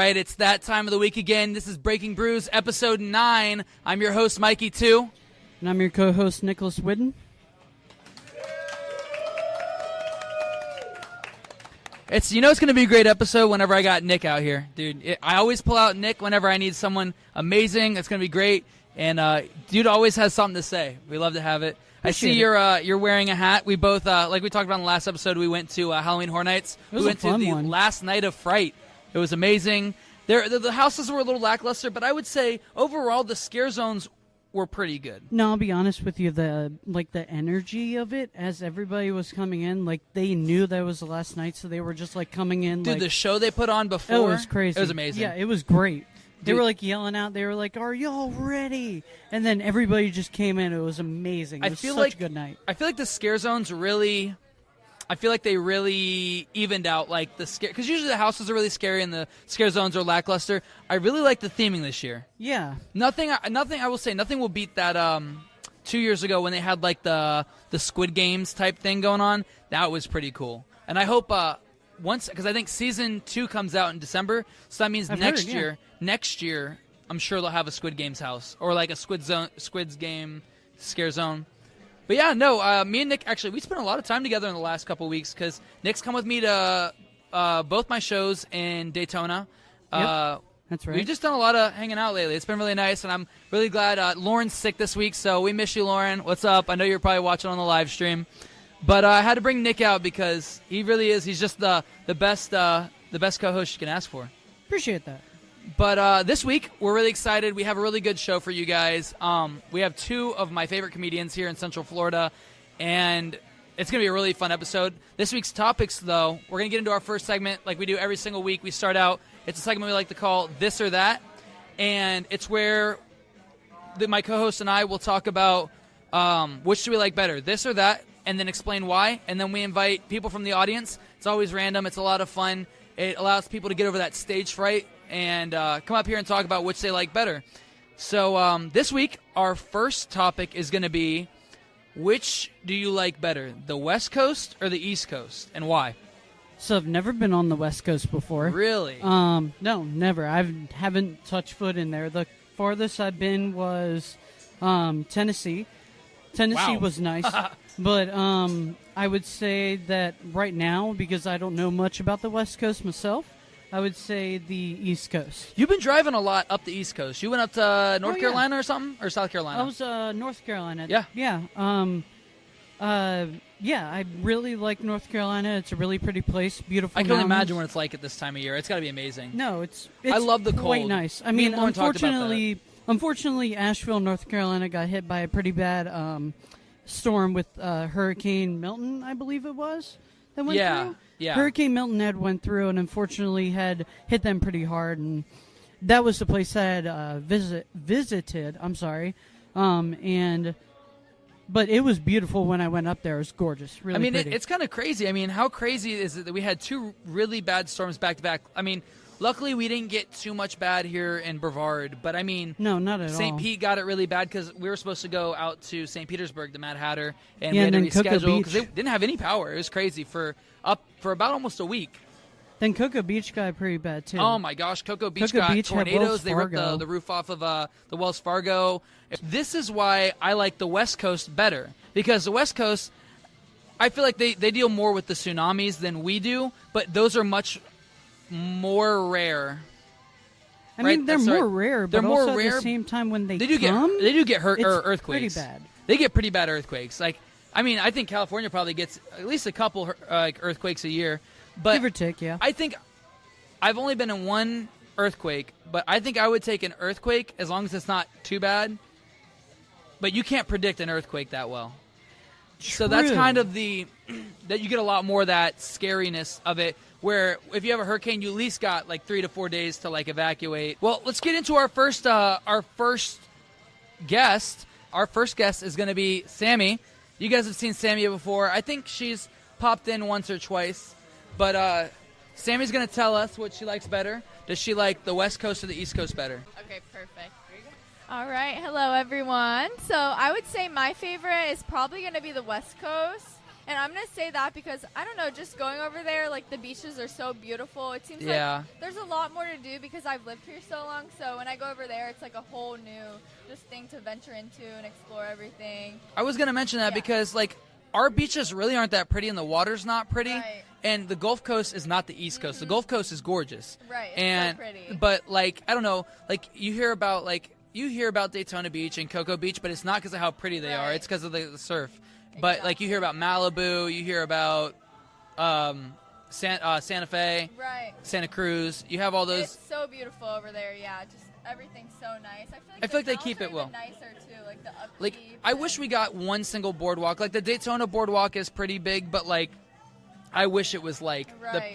right, it's that time of the week again. This is Breaking Brews, episode 9. I'm your host, Mikey, too. And I'm your co-host, Nicholas Whidden. It's going to be a great episode whenever I got Nick out here. Dude, I always pull out Nick whenever I need someone amazing. It's going to be great. And dude always has something to say. We love to have it. Appreciate I see you're wearing a hat. We both, like we talked about in the last episode, we went to Halloween Horror Nights. We went to the one. last night of Fright. It was amazing. The houses were a little lackluster, but I would say overall the scare zones were pretty good. No, I'll be honest with you. The energy of it as everybody was coming in, like they knew that was the last night, so they were just like coming in. Dude, the show they put on before, it was crazy. It was amazing. Yeah, it was great. They Dude. were like yelling out. They were like, "Are y'all ready?" And then everybody just came in. It was amazing. It was such a good night. I feel like the scare zones really. I feel like they really evened out like the scare, because usually the houses are really scary and the scare zones are lackluster. I really like the theming this year. Yeah. Nothing. I will say nothing will beat that. 2 years ago when they had like the Squid Games type thing going on, that was pretty cool. And I hope because I think season 2 comes out in December, so that means next year I'm sure they'll have a Squid Games house or like a Squid's Game scare zone. But yeah, no, me and Nick, actually, we spent a lot of time together in the last couple of weeks because Nick's come with me to both my shows in Daytona. Yep, that's right. We've just done a lot of hanging out lately. It's been really nice, and I'm really glad. Lauren's sick this week, so we miss you, Lauren. What's up? I know you're probably watching on the live stream. But I had to bring Nick out because he really is. He's just the best co-host you can ask for. Appreciate that. But this week, we're really excited. We have a really good show for you guys. We have 2 of my favorite comedians here in Central Florida, and it's going to be a really fun episode. This week's topics, though, we're going to get into our first segment like we do every single week. We start out, it's a segment we like to call This or That, and it's where my co-host and I will talk about which do we like better, this or that, and then explain why, and then we invite people from the audience. It's always random. It's a lot of fun. It allows people to get over that stage fright and come up here and talk about which they like better. So this week, our first topic is going to be, which do you like better, the West Coast or the East Coast, and why? So I've never been on the West Coast before. Really? No, never. I haven't touched foot in there. The farthest I've been was Tennessee. Tennessee was nice. But I would say that right now, because I don't know much about the West Coast myself, I would say the East Coast. You've been driving a lot up the East Coast. You went up to North Carolina or something? Or South Carolina? I was North Carolina. Yeah. Yeah. I really like North Carolina. It's a really pretty place. Beautiful I can't mountains. imagine what it's like at this time of year. It's got to be amazing. No, it's I love the quite cold. nice. I Me mean, and Lauren talked about that. unfortunately, Asheville, North Carolina got hit by a pretty bad storm with Hurricane Milton, I believe it was, that went through. Yeah. Hurricane Milton had went through and unfortunately had hit them pretty hard, and that was the place I had visited. I'm sorry, but it was beautiful when I went up there. It was gorgeous, really pretty. It's kind of crazy. I mean, how crazy is it that we had 2 really bad storms back to back? I mean, luckily we didn't get too much bad here in Brevard, but I mean, no, not at all. St. Pete got it really bad because we were supposed to go out to St. Petersburg, the Mad Hatter, and Yeah, we had and to then Cocoa reschedule Beach. because they didn't have any power. It was crazy for about almost a week. Then Cocoa Beach got pretty bad too. Oh my gosh, Cocoa Beach Cocoa got Beach had tornadoes. Wells They ripped Fargo. the roof off of the Wells Fargo. This is why I like the West Coast better, because the West Coast, I feel like they deal more with the tsunamis than we do, but those are much more rare. I mean, they're more rare, but They're more also rare. at the same time when they do get hurt it's or earthquakes. pretty bad. They get pretty bad earthquakes. Like, I mean, I think California probably gets at least a couple earthquakes a year, but Give or take, yeah. I think I've only been in one earthquake, but I think I would take an earthquake as long as it's not too bad. But you can't predict an earthquake that well. So that's kind of that you get a lot more of that scariness of it, where if you have a hurricane, you at least got like 3 to 4 days to like evacuate. Well, let's get into our first guest. Our first guest is going to be Sammy. You guys have seen Sammy before. I think she's popped in once or twice. But Sammy's going to tell us what she likes better. Does she like the West Coast or the East Coast better? Okay, perfect. All right. Hello, everyone. So I would say my favorite is probably going to be the West Coast. And I'm going to say that because, I don't know, just going over there, like, the beaches are so beautiful. It seems like there's a lot more to do because I've lived here so long. So when I go over there, it's like a whole new just thing to venture into and explore everything. I was going to mention that because, like, our beaches really aren't that pretty and the water's not pretty. Right. And the Gulf Coast is not the East Coast. The Gulf Coast is gorgeous. Right, and, so pretty. But, like, I don't know, like, you hear about Daytona Beach and Cocoa Beach, but it's not because of how pretty they are. It's because of the surf. But, like, you hear about Malibu, you hear about Santa Fe, Santa Cruz. You have all those. It's so beautiful over there, yeah. Just everything's so nice. I feel like they keep it well. Nicer, too, like the upkeep. Like, I wish we got one single boardwalk. Like, the Daytona boardwalk is pretty big, but, like, I wish it was, like,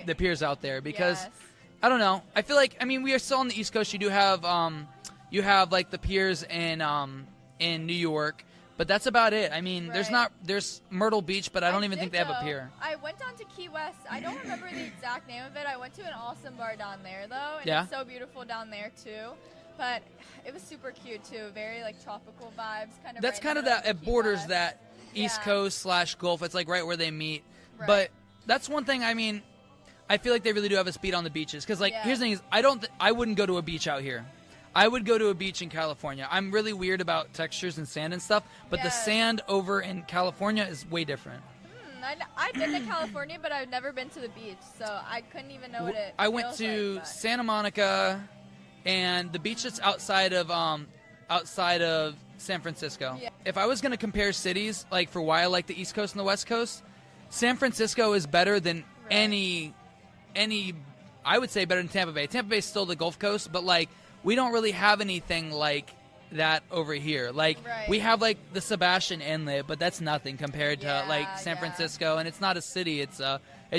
the piers out there because, I don't know. I feel like, I mean, we are still on the East Coast. You do have, like, the piers in New York. But that's about it. I mean, there's Myrtle Beach, but I don't even think they have a pier. I went down to Key West. I don't remember the exact name of it. I went to an awesome bar down there, though, and it's so beautiful down there, too. But it was super cute, too. Very, like, tropical vibes. That's kind of that, it borders West. That East Coast / Gulf. It's, like, right where they meet. Right. But that's one thing, I mean, I feel like they really do have a speed on the beaches. Because, like, here's the thing is, I wouldn't go to a beach out here. I would go to a beach in California. I'm really weird about textures and sand and stuff, but the sand over in California is way different. I've been to California, but I've never been to the beach, so I couldn't even know what it I went to Santa Monica and the beach that's outside of San Francisco. Yeah. If I was going to compare cities, like for why I like the East Coast and the West Coast, San Francisco is better than any I would say better than Tampa Bay. Tampa Bay is still the Gulf Coast, but like we don't really have anything like that over here. Like we have like the Sebastian Inlet, but that's nothing compared to like San Francisco, and it's not a city. It's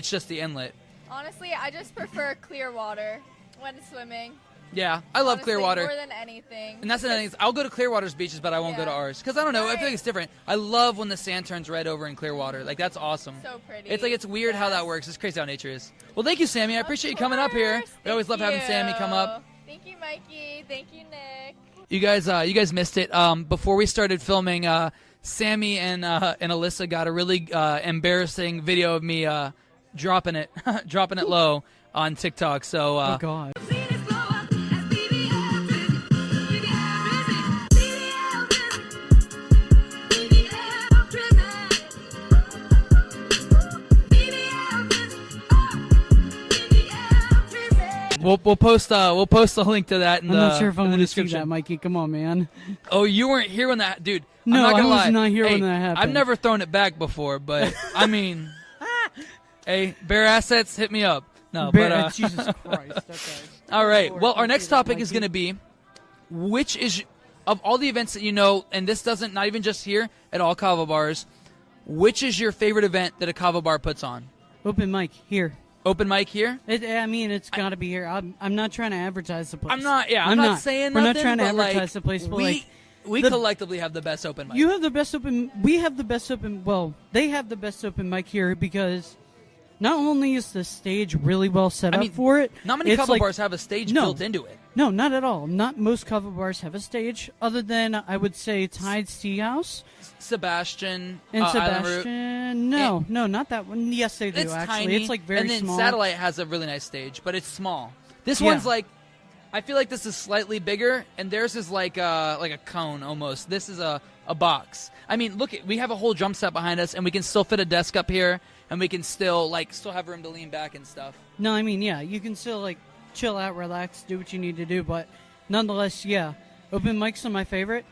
just the inlet. Honestly, I just prefer clear water when swimming. Yeah, I love Clearwater more than anything. And that's the thing. I'll go to Clearwater's beaches, but I won't go to ours because I don't know. I feel like it's different. I love when the sand turns red over in Clearwater. Like that's awesome. So pretty. It's like it's weird how that works. It's crazy how nature is. Well, thank you, Sammy. I appreciate you coming up here. We always love having Sammy come up. Thank you, Mikey. Thank you, Nick. You guys missed it. Before we started filming, Sammy and Alyssa got a really embarrassing video of me dropping it low on TikTok. So, oh God. We'll post a link to that in I'm not sure if I'm in the going to description. see that, Mikey. Come on, man. Oh, you weren't here when that, dude. No, I'm not gonna I was lie. not here hey, when that happened. I've never thrown it back before, but I mean, hey, Bear Assets, hit me up. No, but Jesus Christ. Okay. All right. Well, our next topic is going to be which is of all the events that you know, and this doesn't not even just here at all Kava bars. Which is your favorite event that a Kava bar puts on? Open mic here. Open mic here? I mean, it's got to be here. I'm not trying to advertise the place. I'm not. Yeah, I'm not saying We're nothing. not trying to but advertise the place, but we collectively have the best open mic. You have the best open. We have the best open. Well, they have the best open mic here because not only is the stage really well set up for it. Not many Kava bars have a stage built into it. No, not at all. Not most Kava bars have a stage, other than I would say Tide's Tea House. Sebastian and Sebastian, no, not that one. Yes, they do. It's actually, tiny, it's like very and then small. Satellite has a really nice stage, but it's small. This one's like, I feel like this is slightly bigger, and theirs is like a cone almost. This is a box. I mean, look, we have a whole drum set behind us, and we can still fit a desk up here, and we can still have room to lean back and stuff. No, I mean, yeah, you can still like chill out, relax, do what you need to do, but nonetheless, yeah, open mics are my favorite.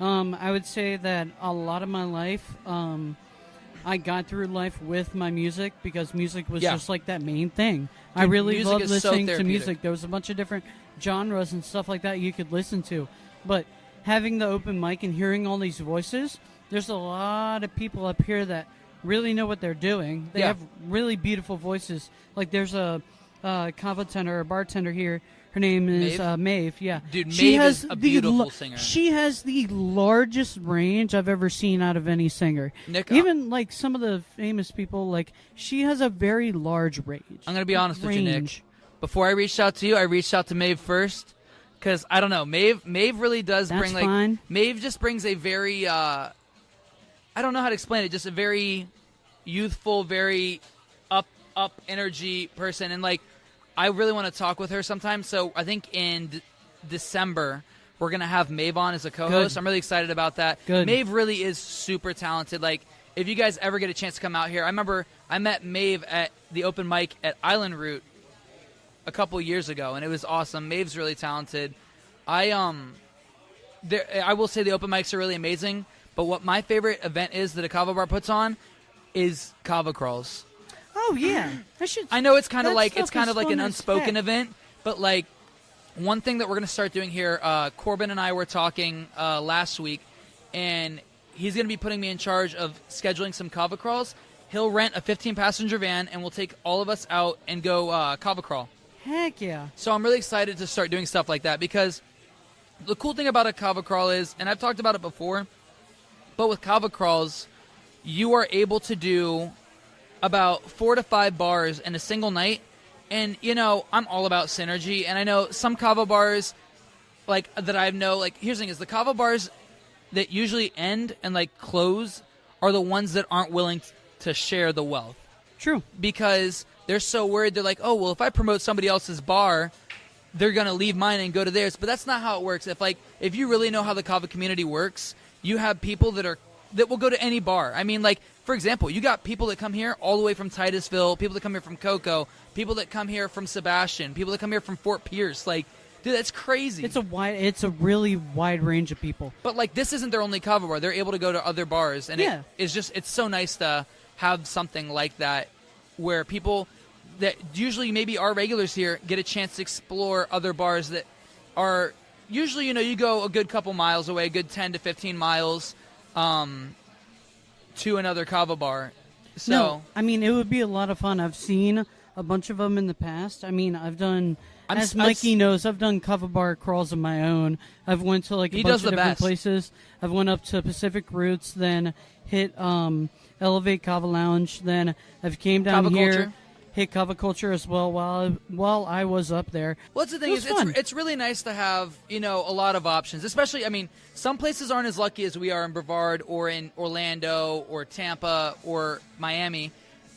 I would say that a lot of my life, I got through life with my music because music was just like that main thing. Dude, I really loved listening to music. There was a bunch of different genres and stuff like that you could listen to. But having the open mic and hearing all these voices, there's a lot of people up here that really know what they're doing. They have really beautiful voices. Like there's a Kava tender, a bartender here. Her name is Maeve. Yeah, dude, Maeve is a beautiful singer. She has the largest range I've ever seen out of any singer. Nick, even like some of the famous people, like she has a very large range. I'm gonna be honest with you, Nick. Before I reached out to you, I reached out to Maeve first because I don't know. Maeve really does bring like fine. Maeve just brings a very I don't know how to explain it. Just a very youthful, very up energy person, and like I really want to talk with her sometime. So I think in December we're gonna have Maeve on as a co-host. Good. I'm really excited about that. Good. Maeve really is super talented. Like if you guys ever get a chance to come out here, I remember I met Maeve at the open mic at Island Root a couple years ago, and it was awesome. Maeve's really talented. I will say the open mics are really amazing, but what my favorite event is that a Kava bar puts on is Kava crawls. Oh yeah, I know it's kind of like an unspoken event, but like one thing that we're going to start doing here, Corbin and I were talking last week, and he's going to be putting me in charge of scheduling some Kava crawls. He'll rent a 15-passenger van, and we'll take all of us out and go Kava crawl. Heck yeah. So I'm really excited to start doing stuff like that, because the cool thing about a Kava crawl is, and I've talked about it before, but with Kava crawls, you are able to do about 4 to 5 bars in a single night. And, you know, I'm all about synergy, and I know some Kava bars, like, that I know, like, here's the thing is the Kava bars that usually end and, like, close are the ones that aren't willing to share the wealth. True. Because they're so worried. They're like, oh, well, if I promote somebody else's bar, they're going to leave mine and go to theirs. But that's not how it works. If you really know how the Kava community works, you have people that will go to any bar. I mean, like, for example, you got people that come here all the way from Titusville, people that come here from Cocoa, people that come here from Sebastian, people that come here from Fort Pierce. Like, dude, that's crazy. It's a really wide range of people. But like, this isn't their only Kava bar. They're able to go to other bars, and it's so nice to have something like that where people that usually maybe are regulars here get a chance to explore other bars that are usually, you know, you go a good couple miles away, a good 10 to 15 miles to another Kava bar. So no, I mean, it would be a lot of fun. I've seen a bunch of them in the past. I mean, I've done, as Mikey knows, I've done Kava bar crawls of my own. I've went to like a bunch of different places. I've went up to Pacific Roots, then hit Elevate Kava Lounge, then I've came down Kava here. Culture. Hit Kava Culture as well while I was up there. Well, that's the thing it's really nice to have, you know, a lot of options. Especially, I mean, some places aren't as lucky as we are in Brevard or in Orlando or Tampa or Miami.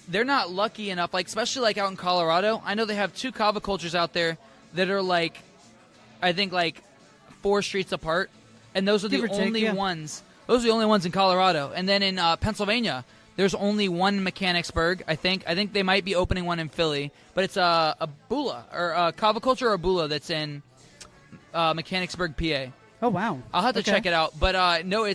They're not lucky enough, like especially like out in Colorado. I know they have 2 Kava Cultures out there that are like, I think like 4 streets apart, and those are the only ones. Those are the only ones in Colorado. And then in Pennsylvania, there's only one Mechanicsburg, I think. I think they might be opening one in Philly. But it's a Bula, or a Kava Culture or a Bula that's in Mechanicsburg, PA. Oh, wow. I'll have to check it out. But no,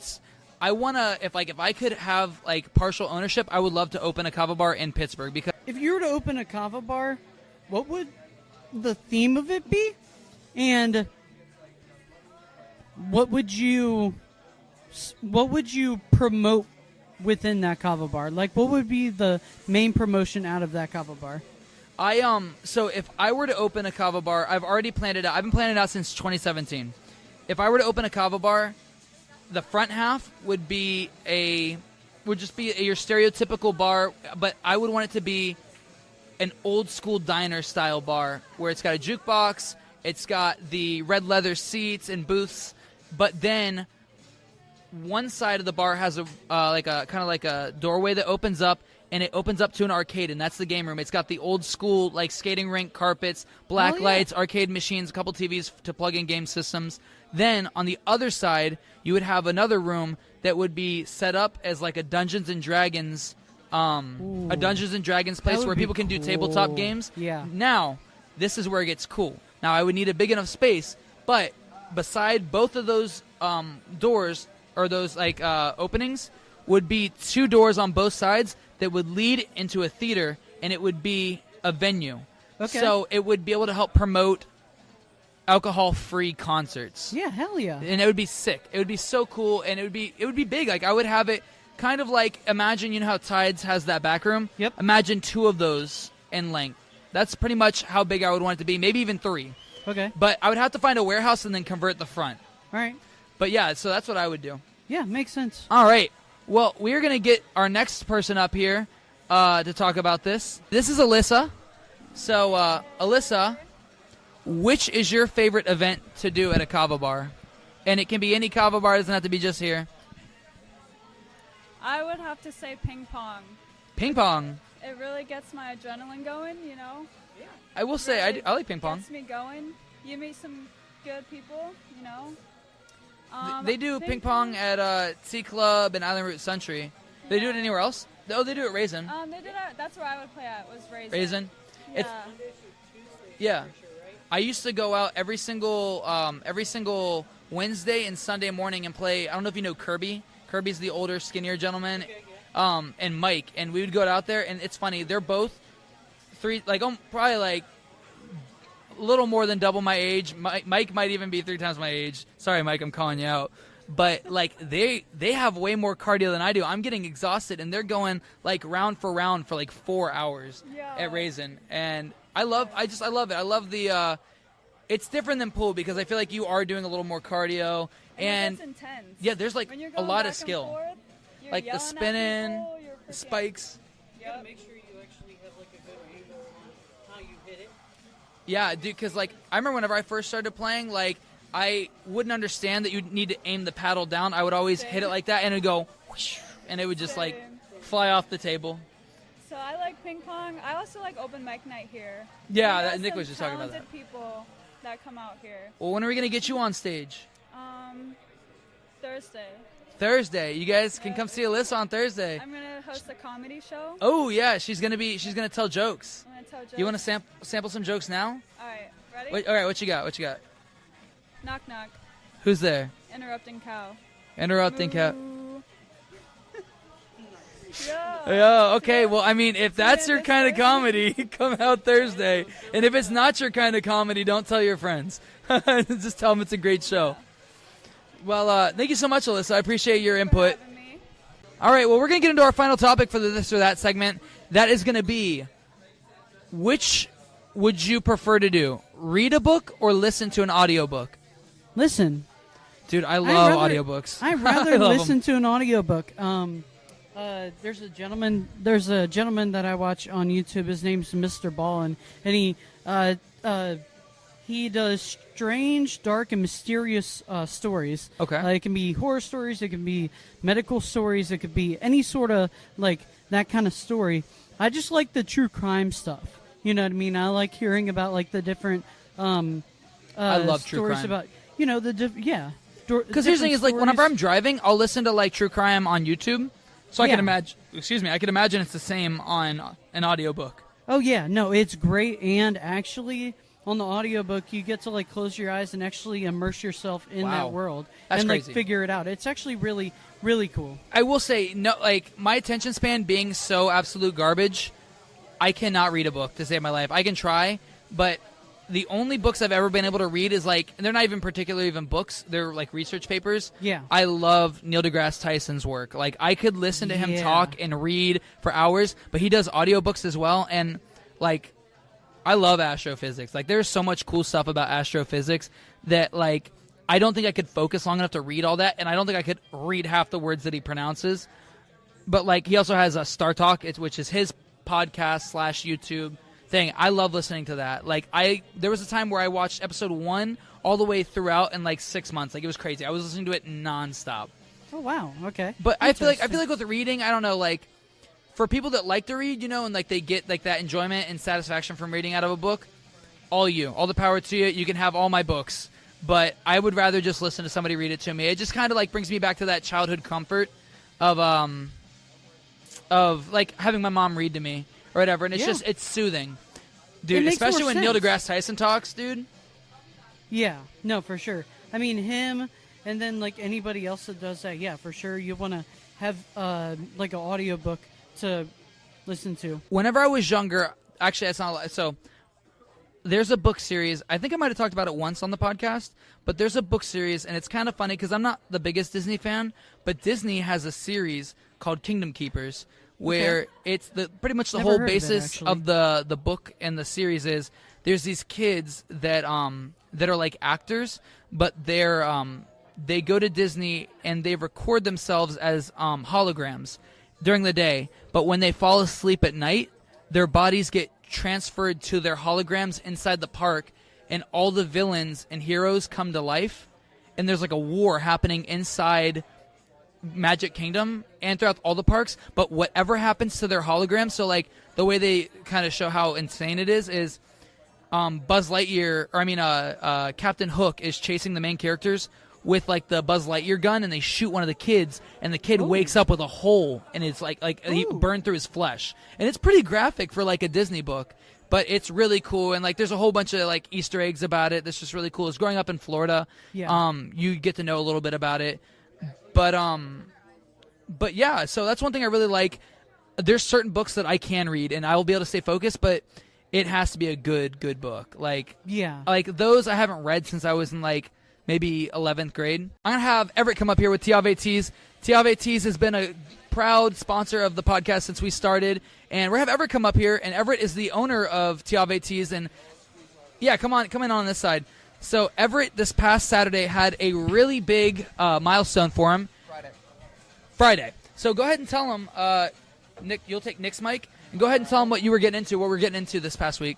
I want to, if I could have like partial ownership, I would love to open a Kava bar in Pittsburgh. Because if you were to open a Kava bar, what would the theme of it be? And what would you promote within that Kava bar? Like, what would be the main promotion out of that Kava bar? So if I were to open a Kava bar, I've already planned it out. I've been planning it out since 2017. If I were to open a Kava bar, the front half would just be your stereotypical bar, but I would want it to be an old school diner style bar where it's got a jukebox, it's got the red leather seats and booths, but then one side of the bar has a kind of like a doorway that opens up, and it opens up to an arcade, and that's the game room. It's got the old school like skating rink carpets, black lights, arcade machines, a couple TVs to plug in game systems. Then on the other side, you would have another room that would be set up as like a Dungeons and Dragons place where people can do tabletop games. Yeah. Now, this is where it gets cool. Now, I would need a big enough space, but beside both of those doors or those like openings would be 2 doors on both sides that would lead into a theater, and it would be a venue. Okay. So it would be able to help promote alcohol-free concerts. Yeah, hell yeah. And it would be sick. It would be so cool, and it would be big. Like, I would have it kind of like, imagine, you know how Tides has that back room? Yep. Imagine 2 of those in length. That's pretty much how big I would want it to be, maybe even 3. Okay. But I would have to find a warehouse and then convert the front. All right. But yeah, so that's what I would do. Yeah, makes sense. All right. Well, we're going to get our next person up here to talk about this. This is Alyssa. So, Alyssa, which is your favorite event to do at a Kava bar? And it can be any Kava bar. It doesn't have to be just here. I would have to say ping pong. Ping pong. It really gets my adrenaline going, you know. I will say really I like ping pong. Gets me going. You meet some good people, you know. They do ping pong at Sea Club and Island Route Century. They do it anywhere else? Oh, they do it at Raisin. They did it. That's where I would play at. Was Raisin. Raisin. Yeah. Yeah. I used to go out every single Wednesday and Sunday morning and play. I don't know if you know Kirby. Kirby's the older, skinnier gentleman, and Mike, and we would go out there. And it's funny. They're both probably like a little more than double my age. Mike might even be 3 times my age. Sorry, Mike, I'm calling you out. But like they have way more cardio than I do. I'm getting exhausted, and they're going like round for round for like 4 hours at Raisin. And I love it. I love the. It's different than pool because I feel like you are doing a little more cardio, and it's intense. Yeah, there's like a lot of skill, forth, like the spinning, the spikes. You gotta make sure you actually have like a good angle on how you hit it. Yeah, dude, because like I remember whenever I first started playing, like I wouldn't understand that you need to aim the paddle down. I would always hit it like that, and it would go, whoosh, and it would just like fly off the table. So I like ping pong. I also like open mic night here. Yeah, Nick was just talking about that. People that come out here. Well, when are we gonna get you on stage? Thursday. Thursday. You guys can come see Alyssa on Thursday. I'm gonna host a comedy show. Oh yeah, she's gonna tell jokes. I'm gonna tell jokes. You want to sample some jokes now? All right, ready? Wait, all right, what you got? Knock knock. Who's there? Interrupting cow. Interrupting cow. Yeah. Okay. Well, I mean, if that's your kind of comedy, come out Thursday. And if it's not your kind of comedy, don't tell your friends. Just tell them it's a great show. Well, thank you so much, Alyssa. I appreciate your input. All right. Well, we're going to get into our final topic for the this or that segment. That is going to be, which would you prefer to do? Read a book or listen to an audiobook? Listen. Dude, I love audiobooks. I'd rather listen to an audiobook. There's a gentleman that I watch on YouTube. His name's Mr. Ballin, and he does strange, dark, and mysterious stories. Okay. It can be horror stories, it can be medical stories, it could be any sort of like that kind of story. I just like the true crime stuff. You know what I mean? I like hearing about like the different I love true stories crime. about Because here's the thing is like whenever I'm driving, I'll listen to like true crime on YouTube. So I can imagine. I can imagine it's the same on an audiobook. Oh yeah, no, it's great, and actually on the audiobook you get to like close your eyes and actually immerse yourself in that world. That's and crazy. Like figure it out. It's actually really, really cool. I will say, no, like my attention span being so absolute garbage, I cannot read a book to save my life. I can try, but the only books I've ever been able to read is like, and they're not even particularly even books. They're like research papers. Yeah. I love Neil deGrasse Tyson's work. Like I could listen to him talk and read for hours, but he does audiobooks as well. And like, I love astrophysics. Like there's so much cool stuff about astrophysics that like, I don't think I could focus long enough to read all that. And I don't think I could read half the words that he pronounces. But like, he also has a Star Talk, which is his podcast / YouTube thing. I love listening to that. Like there was a time where I watched episode 1 all the way throughout in like 6 months. Like it was crazy. I was listening to it nonstop. Oh wow, okay. But I feel like with reading, I don't know, like for people that like to read, you know, and like they get like that enjoyment and satisfaction from reading out of a book, all the power to you. You can have all my books. But I would rather just listen to somebody read it to me. It just kind of like brings me back to that childhood comfort of like having my mom read to me or whatever, and it's soothing, dude. Especially when Neil deGrasse Tyson talks, dude. Yeah, no, for sure. I mean, him, and then like anybody else that does that. Yeah, for sure. You want to have like an audiobook to listen to. Whenever I was younger, actually, that's not so. There's a book series. I think I might have talked about it once on the podcast, but there's a book series, and it's kind of funny because I'm not the biggest Disney fan, but Disney has a series called Kingdom Keepers, where it's pretty much the whole basis of the book and the series is there's these kids that are like actors, but they go to Disney and they record themselves as holograms during the day, but when they fall asleep at night, their bodies get transferred to their holograms inside the park, and all the villains and heroes come to life, and there's like a war happening inside Magic Kingdom and throughout all the parks, but whatever happens to their holograms, so like the way they kind of show how insane it is Buzz Lightyear, or Captain Hook is chasing the main characters with like the Buzz Lightyear gun, and they shoot one of the kids, and the kid wakes up with a hole, and it's like he burned through his flesh, and it's pretty graphic for like a Disney book, but it's really cool, and like there's a whole bunch of like Easter eggs about it. That's just really cool. It's growing up in Florida. Yeah. You get to know a little bit about it, but yeah. So that's one thing I really like. There's certain books that I can read, and I will be able to stay focused, but it has to be a good book. Like those I haven't read since I was in like maybe 11th grade. I'm going to have Everett come up here with Tiave Teas. Tiave Teas has been a proud sponsor of the podcast since we started, and we're going to have Everett come up here, and Everett is the owner of Tiave Teas, and yeah, come in on this side. So Everett this past Saturday had a really big milestone for him. Friday. So go ahead and tell him, Nick, you'll take Nick's mic, and go ahead and tell him what we're getting into this past week.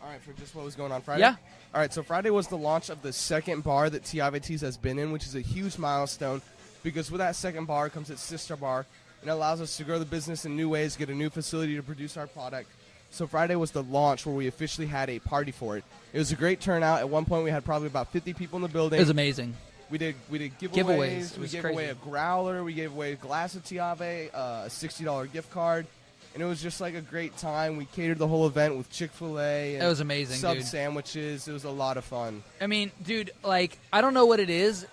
All right, for just what was going on Friday? Yeah. All right, so Friday was the launch of the second bar that Tiave Teas has been in, which is a huge milestone because with that second bar comes its sister bar, and it allows us to grow the business in new ways, get a new facility to produce our product. So Friday was the launch where we officially had a party for it. It was a great turnout. At one point, we had probably about 50 people in the building. It was amazing. We did giveaways. We gave away a growler. We gave away a glass of Tiave, a $60 gift card. And it was just like a great time. We catered the whole event with Chick-fil-A. And it was amazing, sub dude. sandwiches. It was a lot of fun. I mean, dude, like, I don't know what it is.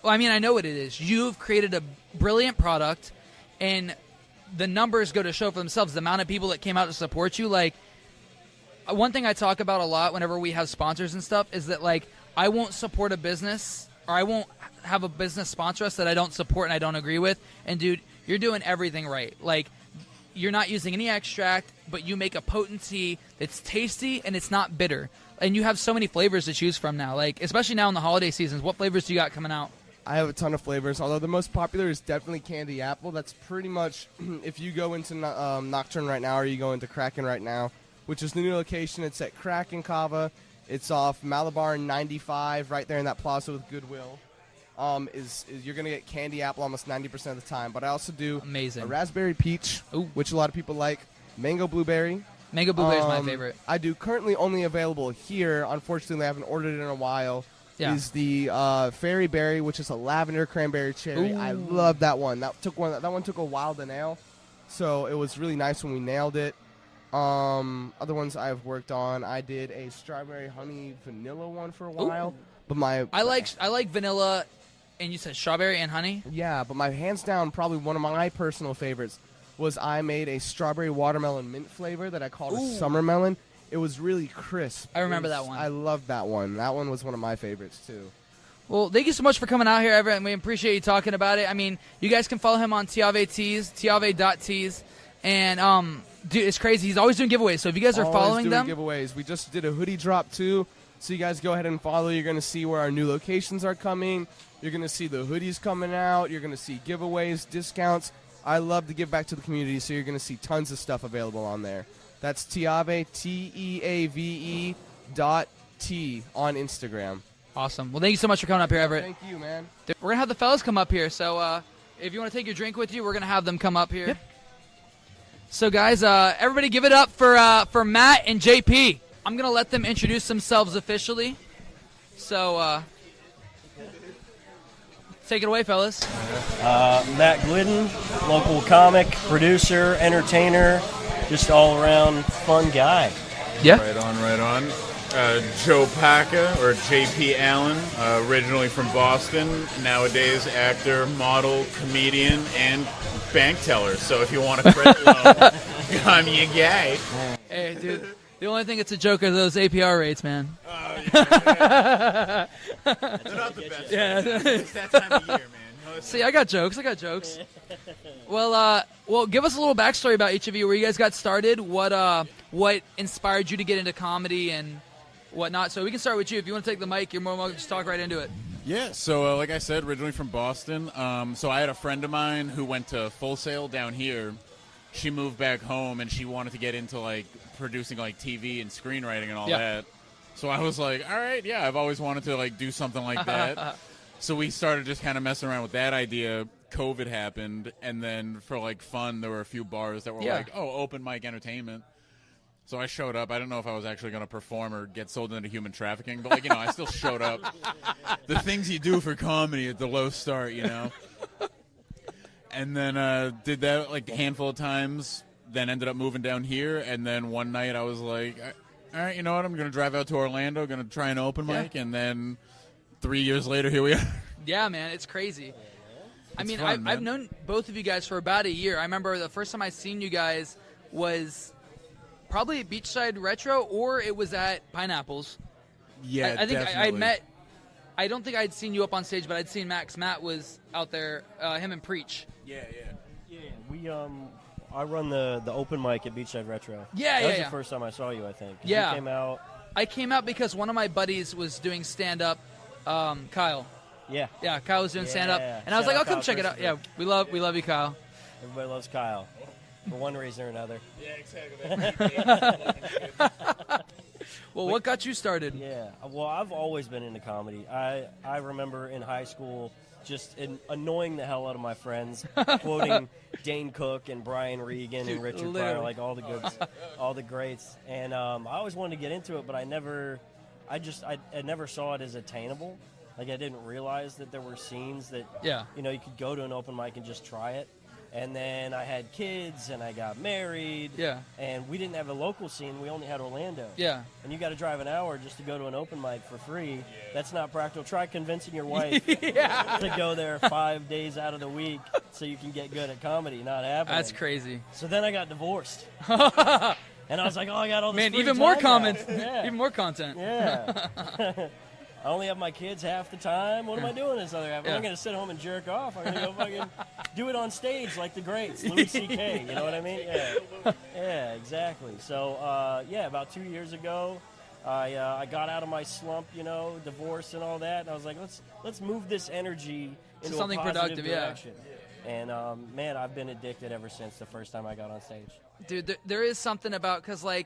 Well, I mean, I know what it is. You've created a brilliant product, and the numbers go to show for themselves. The amount of people that came out to support you, like, one thing I talk about a lot whenever we have sponsors and stuff is that, like, I won't support a business, or I won't have a business sponsor us that I don't support and I don't agree with. And, dude, you're doing everything right. Like, you're not using any extract, but you make a potent tea that's tasty and it's not bitter. And you have so many flavors to choose from now, like especially now in the holiday seasons. What flavors do you got coming out? I have a ton of flavors, although the most popular is definitely candy apple. That's pretty much, if you go into Nocturne right now or you go into Kraken right now, which is the new location, it's at Kraken Kava. It's off Malabar 95, right there in that plaza with Goodwill. Is you're going to get candy apple almost 90% of the time. But I also do a raspberry peach, which a lot of people like, mango blueberry. Mango blueberry is my favorite. I do currently only available here. Unfortunately, I haven't ordered it in a while. Yeah. Is the fairy berry, which is a lavender cranberry cherry. Ooh. I love that one. That one took a while to nail, so it was really nice when we nailed it. Other ones I've worked on, I did a strawberry honey vanilla one for a while. Ooh. But I like vanilla. And you said strawberry and honey? Yeah, but my hands down, probably one of my personal favorites was I made a strawberry watermelon mint flavor that I called a summer melon. It was really crisp. I remember that one. I loved that one. That one was one of my favorites, too. Well, thank you so much for coming out here, Everett, and we appreciate you talking about it. I mean, you guys can follow him on Tiave Teas, tiave.teas. And, dude, it's crazy. He's always doing giveaways. So if you guys are following them. Giveaways. We just did a hoodie drop, too. So you guys go ahead and follow. You're going to see where our new locations are coming. You're going to see the hoodies coming out. You're going to see giveaways, discounts. I love to give back to the community, so you're going to see tons of stuff available on there. That's Tiave, Teave .t on Instagram. Awesome. Well, thank you so much for coming up here, Everett. Thank you, man. We're going to have the fellas come up here, so if you want to take your drink with you, we're going to have them come up here. Yep. So, guys, everybody give it up for Matt and JP. I'm going to let them introduce themselves officially. So, take it away, fellas. Matt Glidden, local comic, producer, entertainer, just all-around fun guy. Yeah. Right on. Joe Paca, or JP Allen, originally from Boston, nowadays actor, model, comedian, and bank teller. So if you want a credit loan, I'm your guy. Hey, dude. The only thing that's a joke are those APR rates, man. Yeah. They're not the best. Yeah. It's that time of year, man. See, I got jokes. Well, give us a little backstory about each of you, where you guys got started, what inspired you to get into comedy and whatnot. So we can start with you. If you want to take the mic, you're more welcome to just talk right into it. Yeah, so like I said, originally from Boston. So I had a friend of mine who went to Full Sail down here. She moved back home, and she wanted to get into, like, producing, like, TV and screenwriting and all that. So I was like, all right, yeah, I've always wanted to, like, do something like that. So we started just kind of messing around with that idea. COVID happened, and then for like fun, there were a few bars that were like, "Oh, open mic entertainment." So I showed up. I don't know if I was actually going to perform or get sold into human trafficking, but like I still showed up. The things you do for comedy at the low start, And then did that like a handful of times. Then ended up moving down here, and then one night I was like, "All right, you know what? I'm going to drive out to Orlando, going to try an open mic," and then 3 years later, here we are. Yeah, man, it's crazy. I mean, fun, I've known both of you guys for about a year. I remember the first time I seen you guys was probably at Beachside Retro, or it was at Pineapples. Yeah, I think definitely. I'd met. I don't think I'd seen you up on stage, but I'd seen Max. Matt was out there, him and Preach. Yeah. We I run the open mic at Beachside Retro. That was the first time I saw you, I think. Yeah. You came out. I came out because one of my buddies was doing stand-up, Kyle. Yeah. Yeah, Kyle was doing stand-up, and I was Shout like, out "I'll come Kyle check it out." Christopher. Yeah, we love you, Kyle. Everybody loves Kyle, for one reason or another. Yeah, exactly. Well, what got you started? Yeah. Well, I've always been into comedy. I remember in high school just annoying the hell out of my friends, quoting Dane Cook and Brian Regan and Richard Pryor, literally. like all the greats. And I always wanted to get into it, but I never saw it as attainable. Like I didn't realize that there were scenes that you could go to an open mic and just try it. And then I had kids and I got married. Yeah. And we didn't have a local scene. We only had Orlando. Yeah. And you got to drive an hour just to go to an open mic for free. Yeah. That's not practical. Try convincing your wife to go there 5 days out of the week so you can get good at comedy. Not happening. That's crazy. So then I got divorced. And I was like, oh, I got all this free even time more now. comments. Yeah. Even more content. Yeah. I only have my kids half the time. What am I doing this other half? I'm not going to sit home and jerk off. I'm going to go fucking do it on stage like the greats, Louis C.K. You know what I mean? Yeah, exactly. So, about 2 years ago, I got out of my slump, divorce and all that. And I was like, let's move this energy into something a positive productive, direction. And, man, I've been addicted ever since the first time I got on stage. Dude, there is something about, because, like,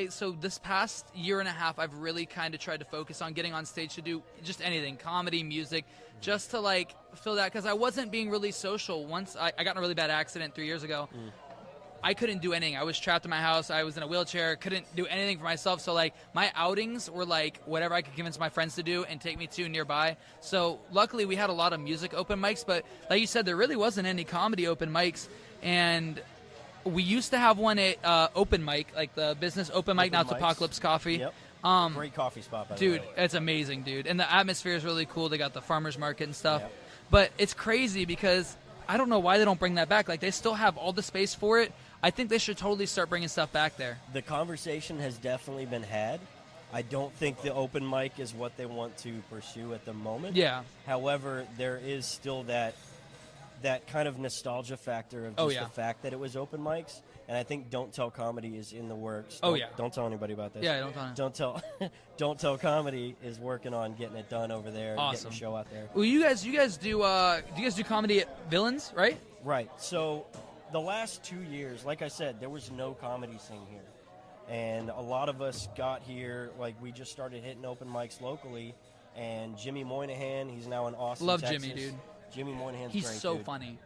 so this past year and a half, I've really kind of tried to focus on getting on stage to do just anything, comedy, music, just to, like, fill that, because I wasn't being really social. Once I got in a really bad accident 3 years ago. I couldn't do anything. I was trapped in my house. I was in a wheelchair, couldn't do anything for myself. So, like, my outings were, like, whatever I could convince my friends to do and take me to nearby. So, luckily, we had a lot of music open mics, but like you said, there really wasn't any comedy open mics, and we used to have one at Open Mic, like the business open mic. Now it's Apocalypse Coffee. Yep. Great coffee spot, by the dude. way. It's amazing, dude. And the atmosphere is really cool. They got the farmers market and stuff. Yep. But it's crazy because I don't know why they don't bring that back. Like, they still have all the space for it. I think they should totally start bringing stuff back there. The conversation has definitely been had. I don't think the open mic is what they want to pursue at the moment. Yeah. However, there is still that kind of nostalgia factor of just the fact that it was open mics. And I think Don't Tell Comedy is in the works. Don't tell anybody about this. Yeah, Don't Tell Comedy is working on getting it done over there. Awesome. Getting the show out there. Well, you guys do comedy at Villains, right? Right. So the last 2 years, like I said, there was no comedy scene here. And a lot of us got here, like, we just started hitting open mics locally. And Jimmy Moynihan, he's now in Austin, Love Texas. Jimmy, dude. Jimmy Moynihan's He's great, so dude. funny.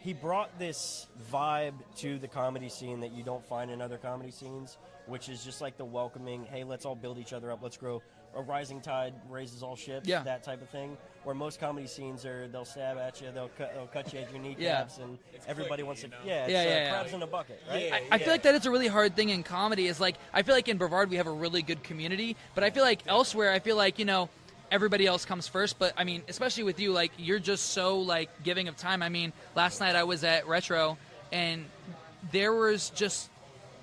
He brought this vibe to the comedy scene that you don't find in other comedy scenes, which is just like the welcoming, hey, let's all build each other up, let's grow. A rising tide raises all ships, that type of thing. Where most comedy scenes they'll stab at you, they'll cut you at your kneecaps, and everybody wants to, crabs in a bucket, right? I feel like that is a really hard thing in comedy. Is like, I feel like in Brevard we have a really good community, but I feel like elsewhere, I feel like, everybody else comes first. But I mean, especially with you, like, you're just so, like, giving of time. I mean, last night I was at Retro, and there was just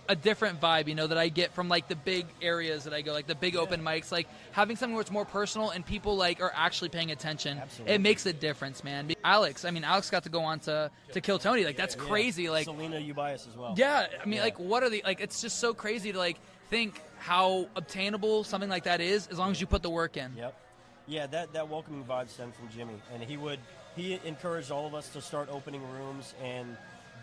a different vibe, that I get from, like, the big areas that I go, like the big open mics, like having something where it's more personal and people, like, are actually paying attention. Absolutely. It makes a difference, man. Alex got to go on to Kill Tony. Like, that's crazy. Like, Selena Ubias as well. Yeah, I mean, like, what are the, like, it's just so crazy to, like, think how obtainable something like that is as long as you put the work in. Yep. Yeah, that welcoming vibe stemmed from Jimmy, and he encouraged all of us to start opening rooms and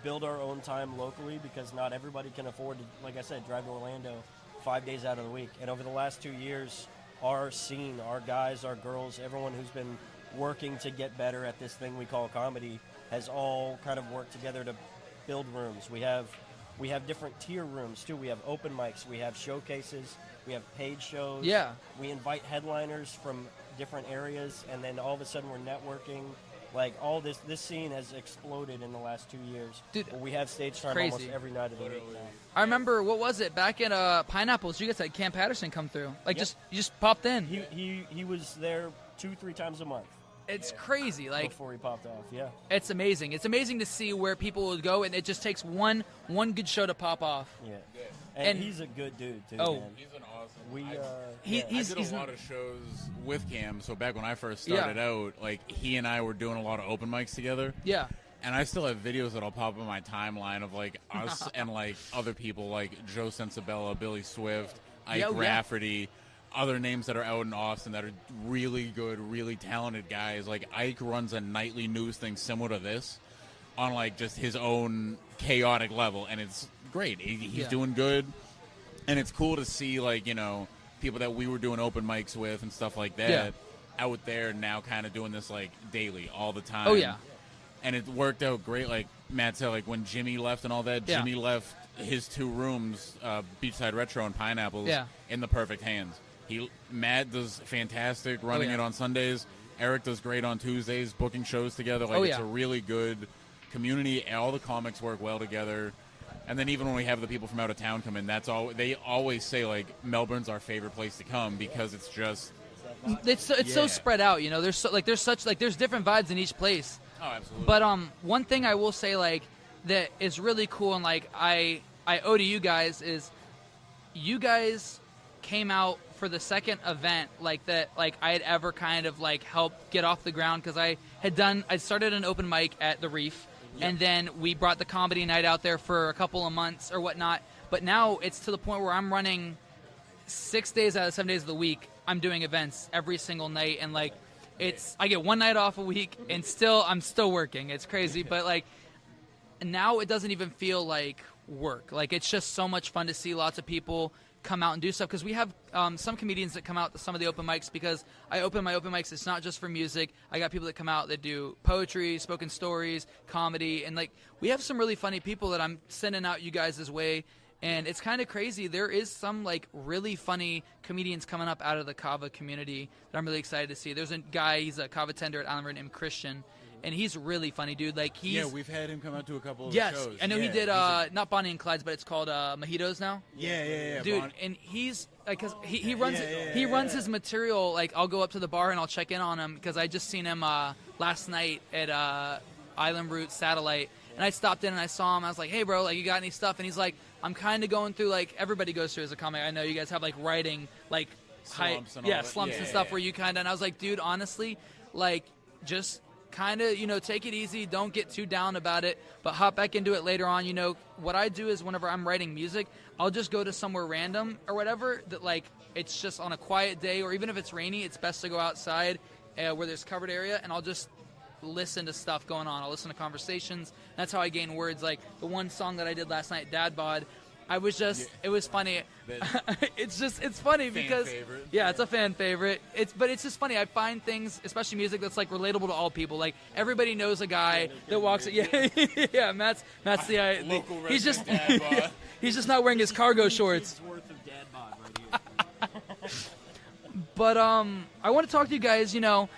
build our own time locally, because not everybody can afford to, like I said, drive to Orlando 5 days out of the week. And over the last 2 years, our scene, our guys, our girls, everyone who's been working to get better at this thing we call comedy has all kind of worked together to build rooms. We have different tier rooms too. We have open mics, we have showcases, we have paid shows. Yeah. We invite headliners from different areas, and then all of a sudden we're networking. Like, all this scene has exploded in the last 2 years. Dude, we have stage time crazy. almost every night of the week now. I remember, what was it, back in Pineapples, you guys had Cam Patterson come through. Like, Yep. you just popped in. He was there 2-3 times a month. It's crazy. Like, before he popped off, yeah. It's amazing. It's amazing to see where people would go, and it just takes one good show to pop off. Yeah. And he's a good dude, too, man. He's an awesome. I did a lot of shows with Cam. So back when I first started out, like, he and I were doing a lot of open mics together. Yeah. And I still have videos that'll pop in my timeline of, like, us and, like, other people like Joe Sensabella, Billy Swift, Ike Rafferty, other names that are out in Austin that are really good, really talented guys. Like, Ike runs a nightly news thing similar to this on, like, just his own chaotic level, and it's great. He's doing good, and it's cool to see, like, you know, people that we were doing open mics with and stuff like that out there now kind of doing this, like, daily, all the time. Oh, yeah. And it worked out great. Like Matt said, like, when Jimmy left and all that, Jimmy left his 2 rooms, Beachside Retro and Pineapples, in the perfect hands. Matt does fantastic running it on Sundays. Eric does great on Tuesdays, booking shows together. Like, it's a really good community. All the comics work well together. And then even when we have the people from out of town come in, they always say, like, Melbourne's our favorite place to come because it's just it's so spread out, you know. There's different vibes in each place. Oh, absolutely. But one thing I will say, like, that is really cool, and like I owe to you guys, is you guys came out for the second event like that, like I had ever kind of like helped get off the ground, because I started an open mic at the Reef, and then we brought the comedy night out there for a couple of months or whatnot. But now it's to the point where I'm running 6 days out of 7 days of the week. I'm doing events every single night, and like I get one night off a week, and I'm still working. It's crazy, but like now it doesn't even feel like work. Like, it's just so much fun to see lots of people come out and do stuff, because we have some comedians that come out to some of the open mics, because I open my open mics. It's not just for music. I got people that come out that do poetry, spoken stories, comedy, and like we have some really funny people that I'm sending out you guys' way. And it's kind of crazy. There is some like really funny comedians coming up out of the Kava community that I'm really excited to see. There's a guy, he's a Kava tender at Island Road named Christian, and he's really funny, dude. Like, we've had him come out to a couple of shows. shows. I know he did not Bonnie and Clyde's, but it's called Mojitos now. Yeah. Dude, and he's like, cause he runs his material. Like, I'll go up to the bar and I'll check in on him, because I just seen him last night at Island Route Satellite, and I stopped in and I saw him. I was like, hey, bro, like, you got any stuff? And he's like, I'm kind of going through, like, everybody goes through as a comic. I know you guys have, like, writing, like, slumps and stuff where you kind of, and I was like, dude, honestly, like, just kind of, you know, take it easy. Don't get too down about it, but hop back into it later on. You know, what I do is whenever I'm writing music, I'll just go to somewhere random or whatever that, like, it's just on a quiet day, or even if it's rainy, it's best to go outside where there's covered area, and I'll just listen to stuff going on. I'll listen to conversations. That's how I gain words. Like the one song that I did last night, Dad Bod, I was just, it was funny. It's funny because, favorite. It's a fan favorite. But it's just funny. I find things, especially music, that's like relatable to all people. Like everybody knows a guy that walks. Matt's the local he's just Dad Bod. he's just not wearing his cargo shorts. Worth of Dad Bod right here. But I want to talk to you guys. You know,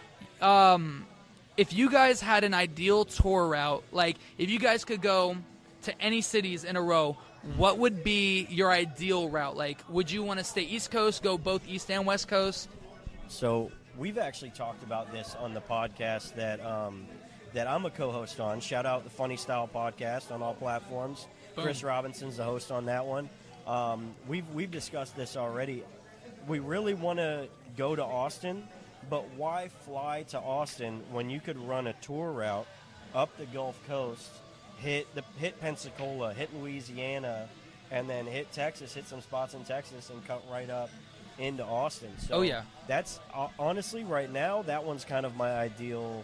if you guys had an ideal tour route, like if you guys could go to any cities in a row, what would be your ideal route? Like, would you want to stay East Coast, go both East and West Coast? So we've actually talked about this on the podcast that I'm a co-host on. Shout out the Funny Style Podcast on all platforms. Boom. Chris Robinson's the host on that one. We've discussed this already. We really want to go to Austin, but why fly to Austin when you could run a tour route up the Gulf Coast, hit Pensacola, hit Louisiana, and then hit Texas, hit some spots in Texas, and cut right up into Austin. So that's honestly right now, that one's kind of my ideal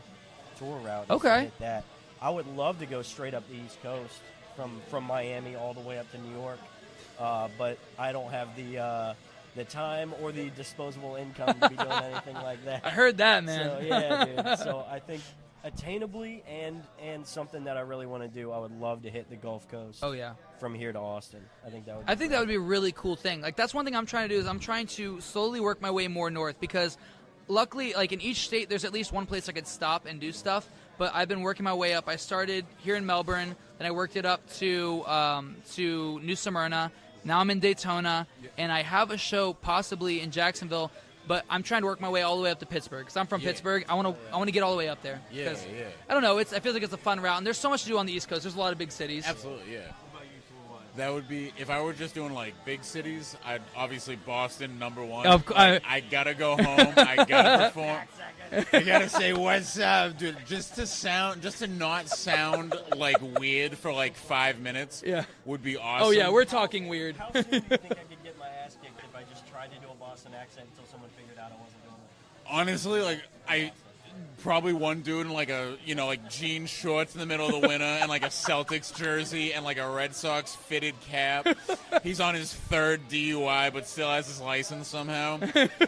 tour route. Okay. Hit that. I would love to go straight up the East Coast from Miami all the way up to New York, but I don't have the time or the disposable income to be doing anything like that. I heard that, man. So, yeah, dude. So I think attainably and something that I really want to do, I would love to hit the Gulf Coast. Oh, yeah. From here to Austin. I think that would be a really cool thing. Like, that's one thing I'm trying to do is I'm trying to slowly work my way more north because luckily, like, in each state, there's at least one place I could stop and do stuff. But I've been working my way up. I started here in Melbourne, then I worked it up to New Smyrna. Now I'm in Daytona, and I have a show possibly in Jacksonville. But I'm trying to work my way all the way up to Pittsburgh because I'm from Pittsburgh. I want to get all the way up there. Yeah. I don't know. I feel like it's a fun route, and there's so much to do on the East Coast. There's a lot of big cities. Absolutely, yeah. That would be, if I were just doing like big cities, I'd obviously Boston #1. I gotta go home. I gotta perform. I gotta say what's up, dude. Just to not sound like weird for like 5 minutes. Yeah, would be awesome. Oh yeah, we're talking weird. How soon do you think I could get my ass kicked if I just tried to do a Boston accent until someone figured out I wasn't doing it? Honestly, like probably one dude in like jean shorts in the middle of the winter and like a Celtics jersey and like a Red Sox fitted cap. He's on his 3rd DUI but still has his license somehow.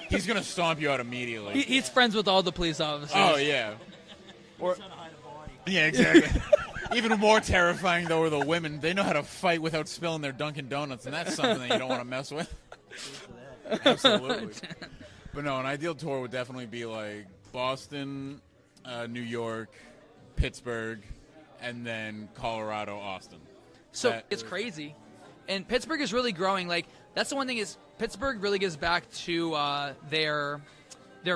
He's gonna stomp you out immediately. He's friends with all the police officers. Oh yeah. Or trying to hide a body. Yeah, exactly. Even more terrifying though are the women. They know how to fight without spilling their Dunkin' Donuts, and that's something that you don't want to mess with. Absolutely. But no, an ideal tour would definitely be like Boston, New York, Pittsburgh, and then Colorado, Austin. So it's crazy. And Pittsburgh is really growing. Like, that's the one thing is Pittsburgh really gives back to their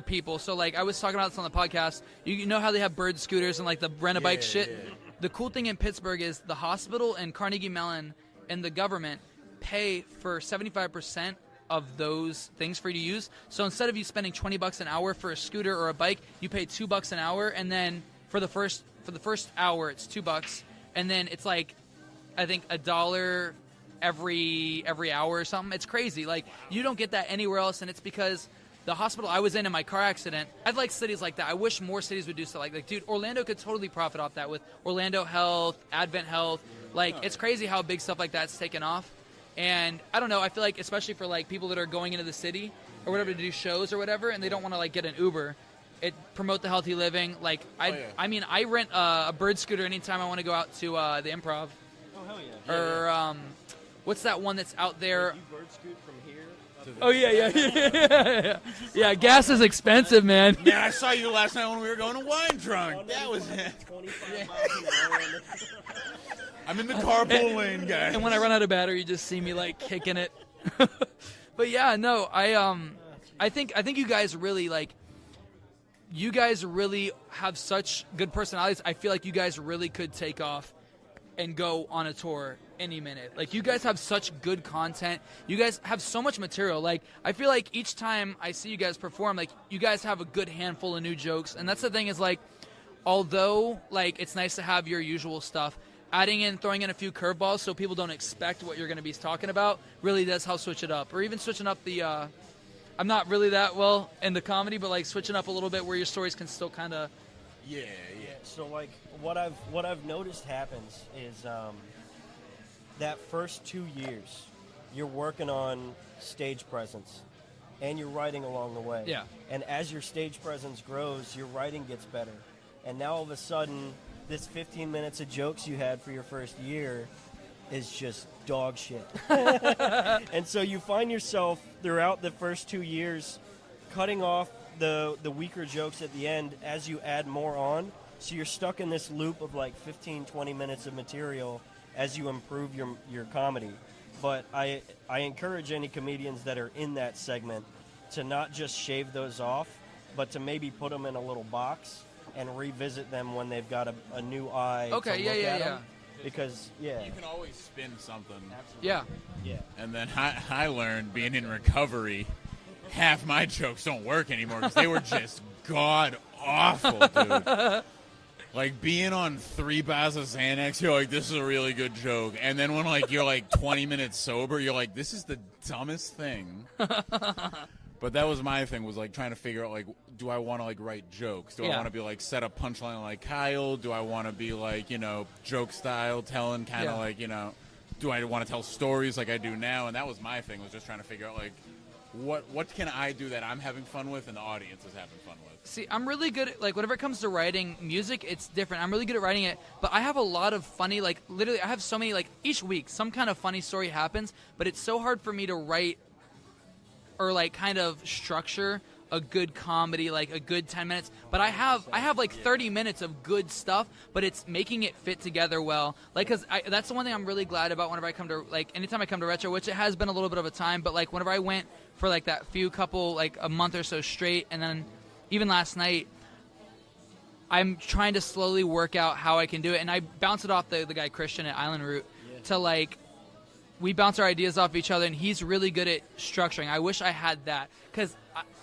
people. So, like, I was talking about this on the podcast. You know how they have bird scooters and, like, the rent-a-bike shit? Yeah. The cool thing in Pittsburgh is the hospital and Carnegie Mellon and the government pay for 75% of those things for you to use. So instead of you spending $20 an hour for a scooter or a bike, you pay $2 an hour, and then for the first hour it's $2, and then it's like I think $1 every hour or something. It's crazy. Like, you don't get that anywhere else, and it's because the hospital I was in my car accident, I'd like cities like that. I wish more cities would do stuff like dude, Orlando could totally profit off that with Orlando Health, Advent Health. Like, it's crazy how big stuff like that's taken off. And I don't know, I feel like especially for like people that are going into the city or whatever to do shows or whatever, and they don't want to like get an Uber, it promote the healthy living. Like I mean, I rent a bird scooter anytime I want to go out to the Improv. Oh hell yeah! Or what's that one that's out there? You bird scoot from here. Oh yeah. Yeah, gas is expensive, man. Yeah, I saw you last night when we were going to Wine Drunk. That was it. 25 miles an hour. I'm in the carpool lane, guys. And when I run out of battery, you just see me like kicking it. But yeah, no, I think you guys really have such good personalities. I feel like you guys really could take off and go on a tour any minute. Like, you guys have such good content. You guys have so much material. Like, I feel like each time I see you guys perform, like, you guys have a good handful of new jokes. And that's the thing is, like, although, like, it's nice to have your usual stuff, throwing in a few curveballs so people don't expect what you're going to be talking about really does help switch it up. Or even switching up the, I'm not really that well in the comedy, but like switching up a little bit where your stories can still kind of. Yeah. So like what I've noticed happens is that first 2 years, you're working on stage presence, and you're writing along the way. Yeah. And as your stage presence grows, your writing gets better, and now all of a sudden, this 15 minutes of jokes you had for your first year is just dog shit. And so you find yourself throughout the first 2 years cutting off the weaker jokes at the end as you add more on. So you're stuck in this loop of like 15, 20 minutes of material as you improve your comedy. But I encourage any comedians that are in that segment to not just shave those off, but to maybe put them in a little box and revisit them when they've got a new eye. Okay, to look at yeah. them. Because, you can always spin something. Absolutely. Yeah. And then I learned, being in recovery, half my jokes don't work anymore because they were just god-awful, dude. Like, being on 3 bars of Xanax, you're like, this is a really good joke. And then when, like, you're, like, 20 minutes sober, you're like, this is the dumbest thing. But that was my thing, was, like, trying to figure out, like, do I want to, like, write jokes? Do I want to be, like, set up punchline like Kyle? Do I want to be, like, joke style, telling kind of, like, do I want to tell stories like I do now? And that was my thing, was just trying to figure out, like, what can I do that I'm having fun with and the audience is having fun with? See, I'm really good at, like, whenever it comes to writing music, it's different. I'm really good at writing it, but I have a lot of funny, like, literally, I have so many, like, each week, some kind of funny story happens, but it's so hard for me to write or, like, kind of structure a good comedy, like a good 10 minutes. But I have like 30 minutes of good stuff, but it's making it fit together well. Like, because that's the one thing I'm really glad about whenever I come to, like, anytime I come to Retro, which it has been a little bit of a time, but, like, whenever I went for, like, that like, a month or so straight, and then even last night, I'm trying to slowly work out how I can do it. And I bounce it off the guy Christian at Island Root to, like, we bounce our ideas off each other, and he's really good at structuring. I wish I had that, because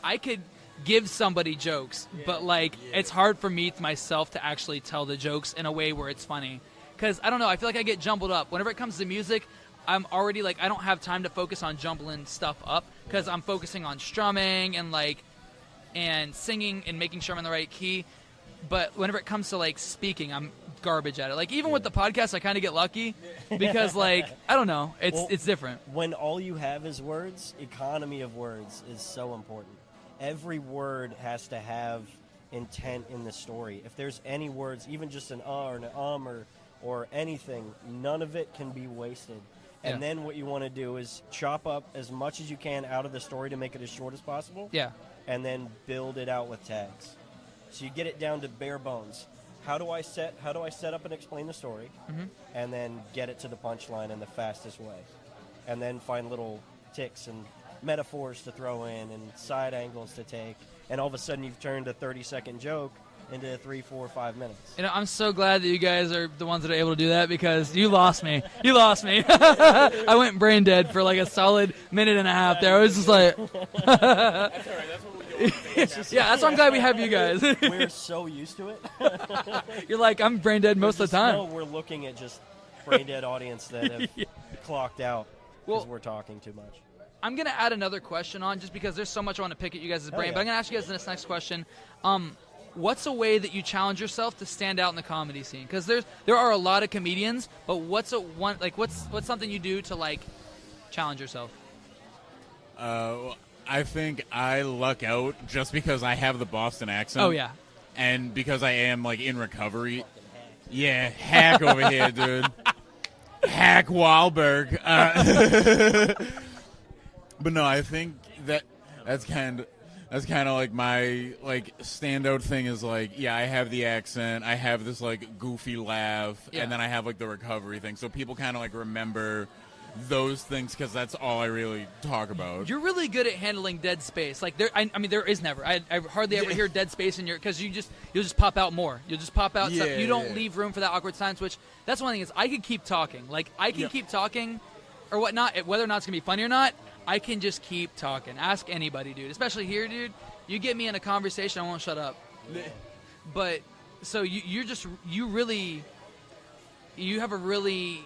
I could give somebody jokes, but, like, it's hard for me myself to actually tell the jokes in a way where it's funny. Because, I don't know, I feel like I get jumbled up. Whenever it comes to music, I'm already, like, I don't have time to focus on jumbling stuff up, because I'm focusing on strumming and, like, and singing and making sure I'm in the right key. But whenever it comes to, like, speaking, I'm garbage at it. Like, even with the podcast, I kind of get lucky because, like, I don't know. It's different. When all you have is words, economy of words is so important. Every word has to have intent in the story. If there's any words, even just an or an or anything, none of it can be wasted. And then what you want to do is chop up as much as you can out of the story to make it as short as possible. Yeah. And then build it out with tags. So you get it down to bare bones. How do I set up and explain the story, and then get it to the punchline in the fastest way, and then find little ticks and metaphors to throw in and side angles to take, and all of a sudden you've turned a 30-second joke into 3, 4, 5 minutes. You know, I'm so glad that you guys are the ones that are able to do that, because you lost me. You lost me. I went brain dead for like a solid minute and a half there. I was just like... That's all right. That's what we do. Yeah, that's why I'm glad we have you guys. We're so used to it. You're like, I'm brain dead most of the time. No, we're looking at just brain dead audience that have clocked out because we're talking too much. I'm going to add another question on, just because there's so much I want to pick at you guys' brain. But I'm going to ask you guys this next question. What's a way that you challenge yourself to stand out in the comedy scene? Because there are a lot of comedians, but what's something you do to, like, challenge yourself? I think I luck out just because I have the Boston accent. Oh, yeah. And because I am, like, in recovery. Yeah, hack over here, dude. Hack Wahlberg. But no, I think that's kind of like my, like, standout thing is, like, I have the accent, I have this, like, goofy laugh, and then I have, like, the recovery thing. So people kind of, like, remember those things because that's all I really talk about. You're really good at handling dead space. Like, there is never. I hardly ever hear dead space in your, because you'll just pop out more. You'll just pop out stuff. You don't leave room for that awkward silence. Which, that's one thing, is I could keep talking. Like, I can keep talking, or whatnot. Whether or not it's gonna be funny or not, I can just keep talking. Ask anybody, dude. Especially here, dude. You get me in a conversation, I won't shut up. But so you have a really,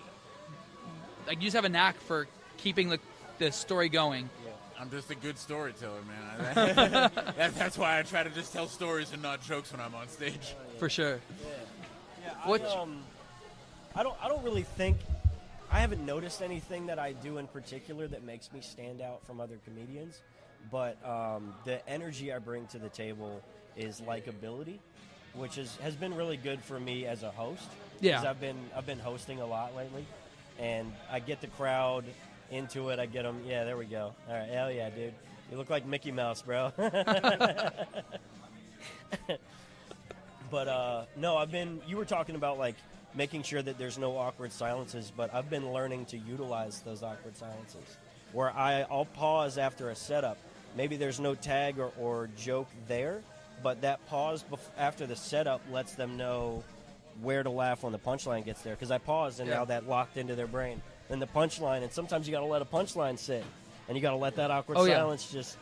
like, you just have a knack for keeping the story going. Yeah. I'm just a good storyteller, man. That's why I try to just tell stories and not jokes when I'm on stage. For sure. Yeah, I don't really think, I haven't noticed anything that I do in particular that makes me stand out from other comedians, but the energy I bring to the table is likability, which has been really good for me as a host. Yeah. Because I've been hosting a lot lately. And I get the crowd into it. I get them. Yeah, there we go. All right. Hell yeah, dude. You look like Mickey Mouse, bro. But, no, you were talking about, like, making sure that there's no awkward silences, but I've been learning to utilize those awkward silences where I'll pause after a setup. Maybe there's no tag or joke there, but that pause after the setup lets them know where to laugh when the punchline gets there, because I paused and now that locked into their brain. Then the punchline, and sometimes you got to let a punchline sit, and you got to let that awkward silence just.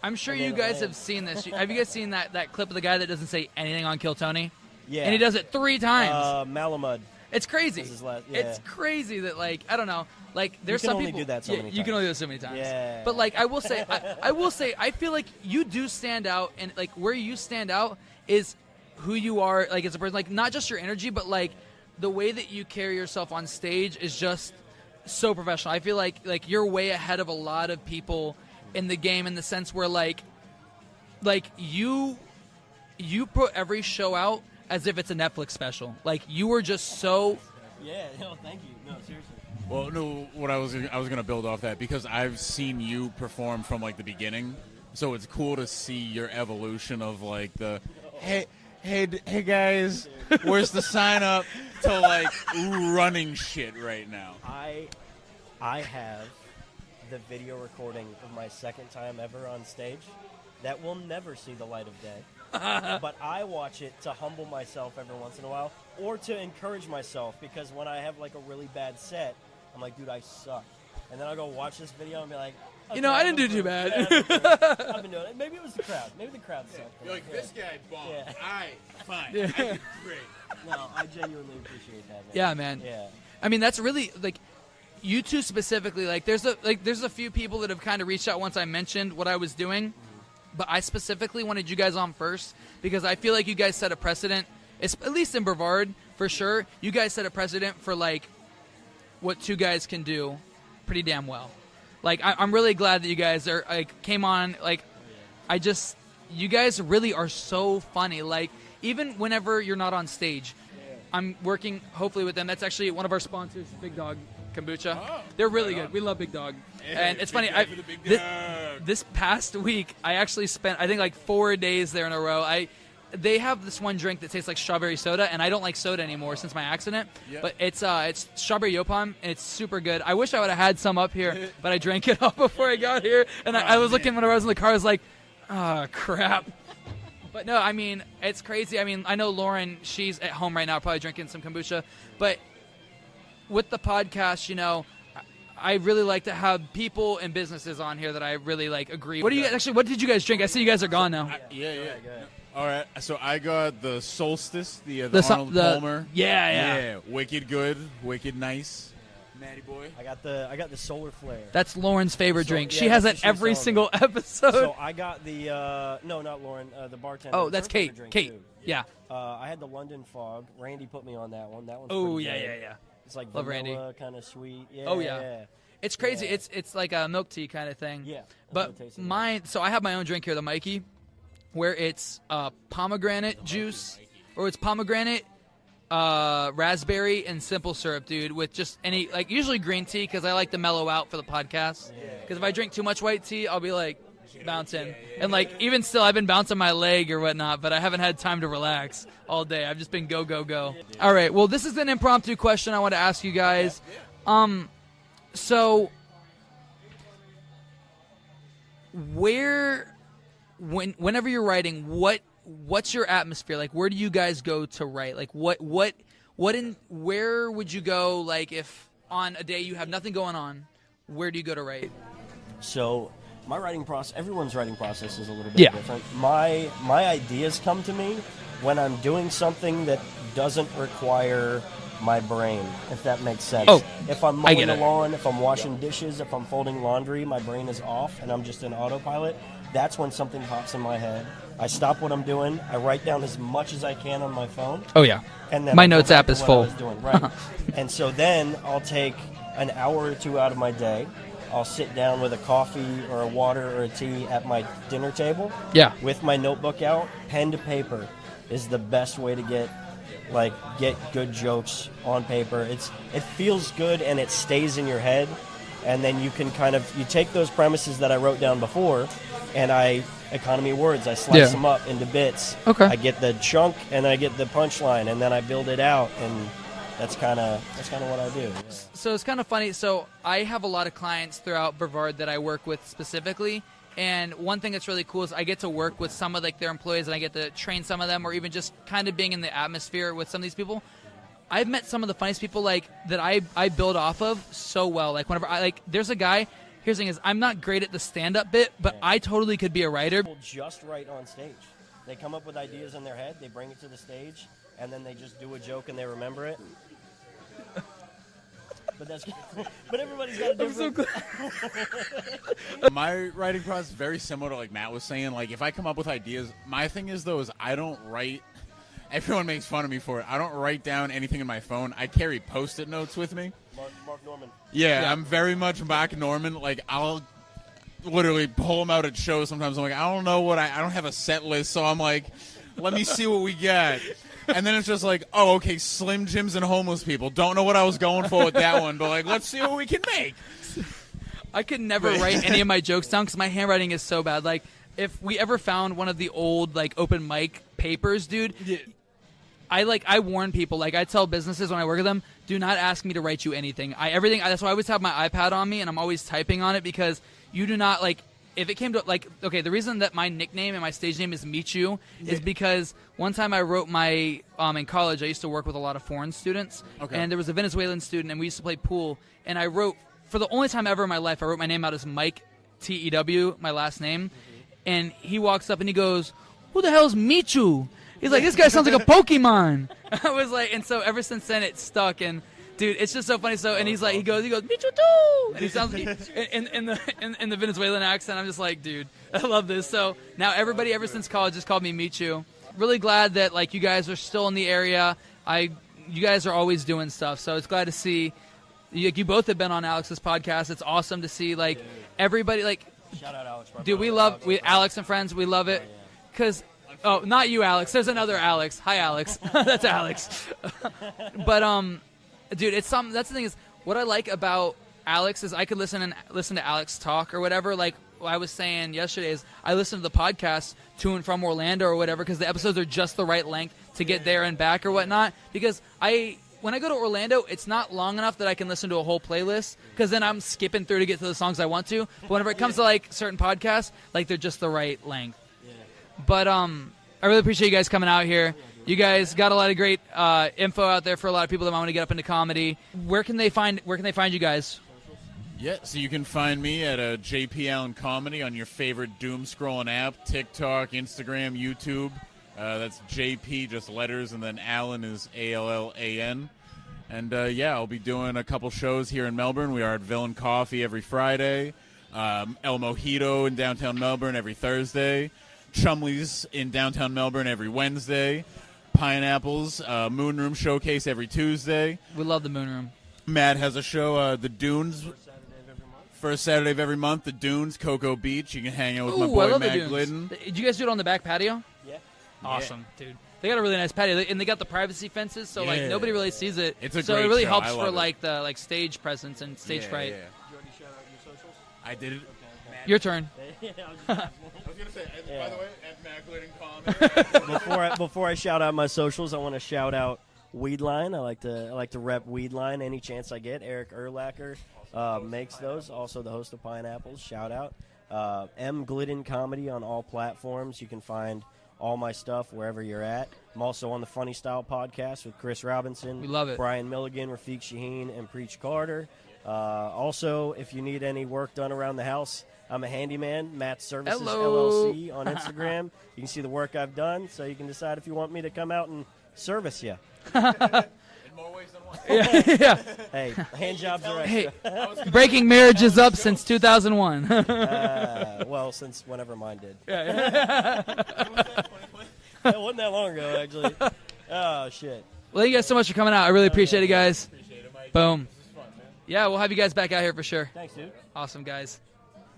I'm sure you guys have seen this. Have you guys seen that clip of the guy that doesn't say anything on Kill Tony? Yeah. And he does it 3 times. Malamud. It's crazy. It's crazy that, like, I don't know. Like, there's some people. You can only do that so many times. You can only do it so many times. Yeah. But, like, I will say, I feel like you do stand out, and, like, where you stand out is who you are, like, as a person. Like, not just your energy, but, like, the way that you carry yourself on stage is just so professional. I feel like you're way ahead of a lot of people in the game, in the sense where like you put every show out as if it's a Netflix special. Like, you were just so. Yeah. No, thank you. No, seriously. Well, no, what I was going to build off that, because I've seen you perform from like the beginning, so it's cool to see your evolution of like the hey guys, where's the sign up, to like running shit right now. I have the video recording of my second time ever on stage that will never see the light of day. But I watch it to humble myself every once in a while, or to encourage myself, because when I have like a really bad set, I'm like, dude, I suck. And then I'll go watch this video and be like, okay, I didn't do too bad. I've been doing it. Maybe it was the crowd. Maybe the crowd sucked. You're like, this guy bombed. Yeah. All right, fine. Yeah. I did great. No, I genuinely appreciate that, man. Yeah, man. Yeah. I mean, that's really like you two specifically. Like, there's a few people that have kind of reached out once I mentioned what I was doing, but I specifically wanted you guys on first because I feel like you guys set a precedent. It's, at least in Brevard, for sure. You guys set a precedent for like what two guys can do pretty damn well. Like, I'm really glad that you guys are like came on. Like, you guys really are so funny. Like, even whenever you're not on stage, I'm working hopefully with them. That's actually one of our sponsors, Big Dog Kombucha. Oh, they're really good. We love Big Dog. And it's funny. This past week, I actually spent I think like 4 days there in a row. They have this one drink that tastes like strawberry soda, and I don't like soda anymore since my accident. Yep. But it's strawberry Yopon, and it's super good. I wish I would have had some up here, but I drank it all before I got here. And I was looking when I was in the car. I was like, oh, crap. But no, I mean, it's crazy. I mean, I know Lauren, she's at home right now probably drinking some kombucha. But with the podcast, I really like to have people and businesses on here that I really like agree with. What did you guys drink? I see you guys are gone now. Yeah. All right, so I got the Solstice, the Arnold Palmer. Yeah. Wicked good, wicked nice. Matty boy. I got the Solar Flare. That's Lauren's favorite drink. She has it every single episode. So I got the no, not Lauren, the bartender. Oh, that's Kate. Kate. Too. Yeah. I had the London Fog. Randy put me on that one. That one's oh pretty yeah. good. It's like love vanilla, kind of sweet. Yeah. Oh yeah. It's crazy. Yeah. It's like a milk tea kind of thing. Yeah. But mine. So I have my own drink here, the Mikey, where it's pomegranate juice, or it's pomegranate, raspberry, and simple syrup, dude, with just any, like, usually green tea, because I like to mellow out for the podcast. Because if I drink too much white tea, I'll be, like, bouncing. And, like, even still, I've been bouncing my leg or whatnot, but I haven't had time to relax all day. I've just been go, go, go. All right, well, this is an impromptu question I want to ask you guys. So, whenever you're writing, what's your atmosphere like? Where do you guys go to write? Like, where would you go? Like, if on a day you have nothing going on, where do you go to write? So my writing process, everyone's writing process is a little bit different. My ideas come to me when I'm doing something that doesn't require my brain, if that makes sense. Oh, if I'm mowing the lawn, if I'm washing dishes, if I'm folding laundry, my brain is off and I'm just in autopilot. That's when something pops in my head. I stop what I'm doing. I write down as much as I can on my phone. Oh yeah. And then my notes app is full. Right. And so then I'll take an hour or two out of my day. I'll sit down with a coffee or a water or a tea at my dinner table. Yeah. With my notebook out, pen to paper is the best way to get good jokes on paper. It feels good and it stays in your head, and then you can you take those premises that I wrote down before, and I economy of words. I slice them up into bits. Okay. I get the chunk and I get the punchline, and then I build it out, and that's kind of what I do. Yeah. So it's kind of funny. So I have a lot of clients throughout Brevard that I work with specifically. And one thing that's really cool is I get to work with some of their employees, and I get to train some of them, or even just kind of being in the atmosphere with some of these people. I've met some of the funniest people that I build off of so well. Like whenever there's a guy. Here's the thing is, I'm not great at the stand-up bit, but I totally could be a writer. People just write on stage. They come up with ideas in their head, they bring it to the stage, and then they just do a joke and they remember it. But everybody's got a different... I'm so glad. My writing process is very similar to Matt was saying. Like, if I come up with ideas, my thing is I don't write. Everyone makes fun of me for it. I don't write down anything in my phone. I carry Post-it notes with me. Mark Mark Norman. Yeah, I'm very much Mark Norman. Like, I'll literally pull him out at shows sometimes. I'm like, I don't know I don't have a set list, so I'm like, let me see what we get. And then it's just like, oh, okay, Slim Jims and homeless people. Don't know what I was going for with that one, but like, let's see what we can make. I could never write any of my jokes down because my handwriting is so bad. Like, if we ever found one of the old like open mic papers, dude, I warn people. Like, I tell businesses when I work with them, do not ask me to write you anything. That's why I always have my iPad on me and I'm always typing on it, because you do not like. If it came to, like, okay, the reason that my nickname and my stage name is Michu is because one time I wrote in college, I used to work with a lot of foreign students, and there was a Venezuelan student, and we used to play pool, and I wrote, for the only time ever in my life, I wrote my name out as Mike, T-E-W, my last name, and he walks up and he goes, who the hell's Michu? He's like, this guy sounds like a Pokemon. I was like, and so ever since then it stuck, and dude, it's just so funny. So, and he goes, Michu too, and he sounds in the Venezuelan accent. I'm just like, dude, I love this. So now everybody, ever since college, has called me Michu. Really glad that like you guys are still in the area. You guys are always doing stuff, so it's glad to see. You both have been on Alex's podcast. It's awesome to see like everybody like. Shout out Alex. Dude, we love Alex and Friends. We love it because. Oh, not you, Alex. There's another Alex. Hi, Alex. That's Alex. But dude, it's something. That's the thing is, what I like about Alex is I could listen to Alex talk or whatever. Like I was saying yesterday, is I listen to the podcast to and from Orlando or whatever because the episodes are just the right length to get there and back or whatnot. Because when I go to Orlando, it's not long enough that I can listen to a whole playlist because then I'm skipping through to get to the songs I want to. But whenever it comes to like certain podcasts, like they're just the right length. But I really appreciate you guys coming out here. You guys got a lot of great info out there for a lot of people that want to get up into comedy. Where can they find you guys? Yeah, so you can find me at JP Allen Comedy on your favorite doom scrolling app, TikTok, Instagram, YouTube. That's JP, just letters, and then Allen is ALLAN. And I'll be doing a couple shows here in Melbourne. We are at Villain Coffee every Friday, El Mojito in downtown Melbourne every Thursday, Chumley's in downtown Melbourne every Wednesday, Pineapples Moon Room Showcase every Tuesday. We love the Moon Room. Matt has a show, The Dunes, first Saturday of every month. The Dunes, Cocoa Beach. You can hang out with my boy Matt Glidden. Did you guys do it on the back patio? Yeah. Awesome, dude. They got a really nice patio, and they got the privacy fences, so like nobody really sees it. It's a so great it really show. helps for like the stage presence and stage fright. Did you already shout out your socials? I did it. Your turn. I was gonna say, by the way, at Matt Glidden Comedy. Before I shout out my socials, I want to shout out Weedline. I like to rep Weedline any chance I get. Eric Erlacher makes those. Also the host of Pineapples. Shout out. M Glidden Comedy on all platforms. You can find all my stuff wherever you're at. I'm also on the Funny Style podcast with Chris Robinson. We love it. Brian Milligan, Rafiq Shaheen, and Preach Carter. Also, if you need any work done around the house, I'm a handyman, Matt Services LLC on Instagram. You can see the work I've done, so you can decide if you want me to come out and service you. In more ways than one. Yeah. Hey, hand jobs are Hey, breaking marriages up since 2001. well, since whenever mine did. Yeah. It wasn't that long ago, actually. Oh, shit. Well, thank you guys so much for coming out. I really appreciate it, guys. Appreciate it, Mike. Boom. This is fun, man. Yeah, we'll have you guys back out here for sure. Thanks, dude. Awesome, guys.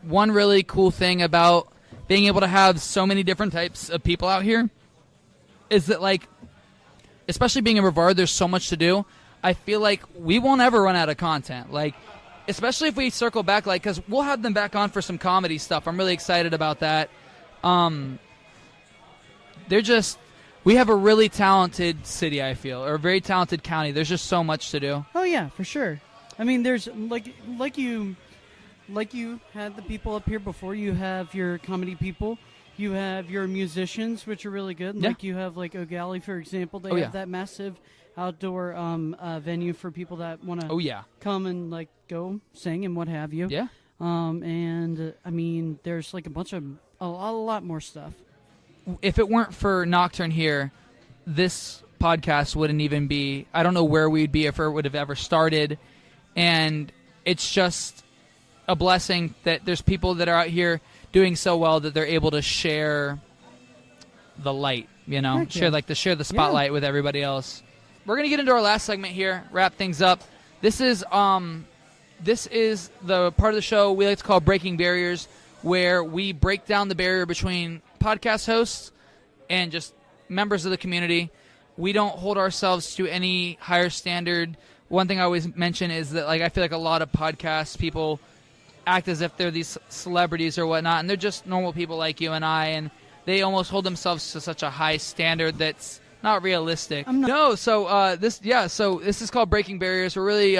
One really cool thing about being able to have so many different types of people out here is that, like, especially being in Brevard, there's so much to do. I feel like we won't ever run out of content. Like, especially if we circle back, like, because we'll have them back on for some comedy stuff. I'm really excited about that. We have a really talented city, I feel, or a very talented county. There's just so much to do. Oh yeah, for sure. I mean, there's like you had the people up here before. You have your comedy people. You have your musicians, which are really good. Yeah. Like you have like O'Galley, for example. They have that massive outdoor venue for people that want to come and like go sing and what have you. Yeah. And I mean, there's like a lot more stuff. If it weren't for Nocturne here, this podcast wouldn't even be, I don't know where we'd be if it would have ever started. And it's just a blessing that there's people that are out here doing so well that they're able to share the light, you know, share the spotlight with everybody else. We're going to get into our last segment here, wrap things up. This is the part of the show we like to call Breaking Barriers, where we break down the barrier between podcast hosts and just members of the community. We don't hold ourselves to any higher standard. One thing I always mention is that I feel like a lot of podcast people act as if they're these celebrities or whatnot, and they're just normal people like you and I, and they almost hold themselves to such a high standard that's not realistic. So this is called Breaking Barriers. We're really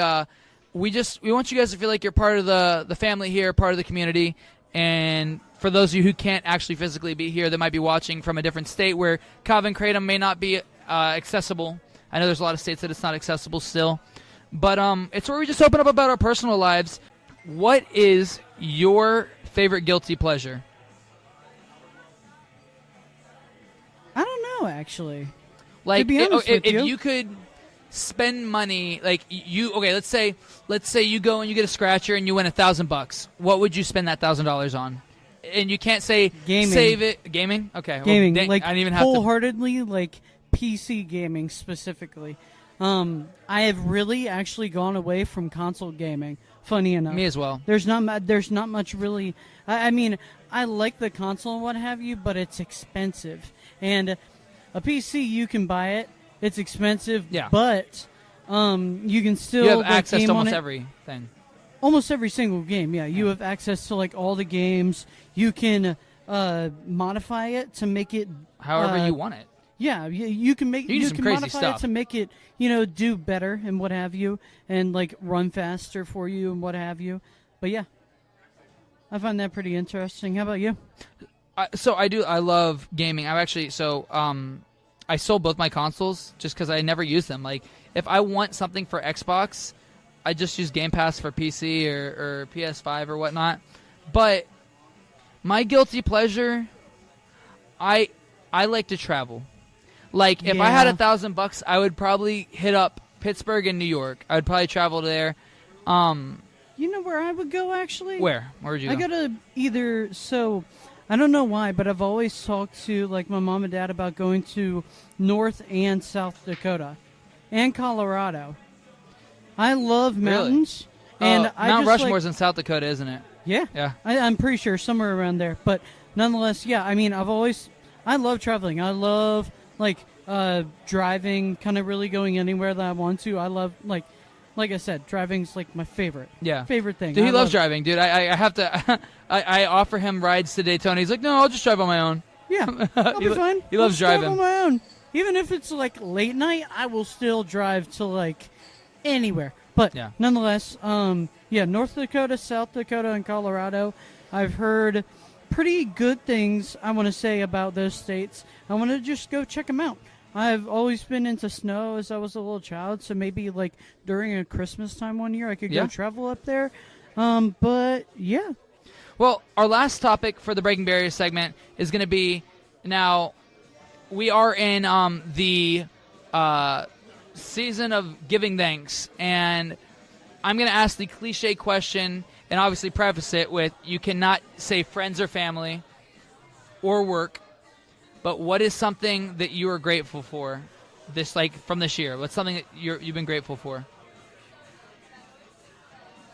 we want you guys to feel like you're part of the family here, part of the community, and for those of you who can't actually physically be here, that might be watching from a different state where Kava and Kratom may not be accessible. I know there's a lot of states that it's not accessible still, but it's where we just open up about our personal lives. What is your favorite guilty pleasure? I don't know, actually. Like, to be honest with if you could spend money, let's say you go and you get a scratcher and you win $1,000. What would you spend that $1,000 on? And you can't say gaming. Save it. Gaming? Okay. Gaming. Well, I didn't even have wholeheartedly, PC gaming specifically. I have really actually gone away from console gaming. Funny enough, me as well. There's not much really. I mean, I like the console and what have you, but it's expensive. And a PC, you can buy it. It's expensive, but you can still you have access game to almost on it. Everything. Almost every single game, yeah. You have access to all the games. You can modify it to make it however you want it. Yeah, you can make you can modify stuff. it to make it do better and what have you, and run faster for you and what have you. But yeah, I find that pretty interesting. How about you? I love gaming. I sold both my consoles just because I never use them. If I want something for Xbox, I just use Game Pass for PC or PS5 or whatnot. But my guilty pleasure, I like to travel. If I had $1,000, I would probably hit up Pittsburgh and New York. I would probably travel there. You know where I would go, actually? Where would you go? I gotta I don't know why, but I've always talked to my mom and dad about going to North and South Dakota and Colorado. I love mountains. Really? And Mount Rushmore's in South Dakota, isn't it? Yeah. Yeah. I'm pretty sure somewhere around there. But nonetheless, yeah, I mean, I love traveling. I love driving, kind of really going anywhere that I want to. I love like I said, driving's my favorite thing. Dude, he loves driving, dude. I have to I offer him rides to Daytona. He's like, no, I'll just drive on my own. Yeah, I'll be fine. He loves driving on my own. Even if it's late night, I will still drive to anywhere. But nonetheless, North Dakota, South Dakota, and Colorado, I've heard pretty good things, I want to say, about those states. I want to just go check them out. I've always been into snow as I was a little child, so maybe during a Christmas time one year I could go travel up there. But yeah. Well, our last topic for the Breaking Barriers segment is going to be, now we are in the season of giving thanks, and I'm going to ask the cliche question and obviously preface it with, you cannot say friends or family or work. But what is something that you are grateful for from this year? What's something that you've been grateful for?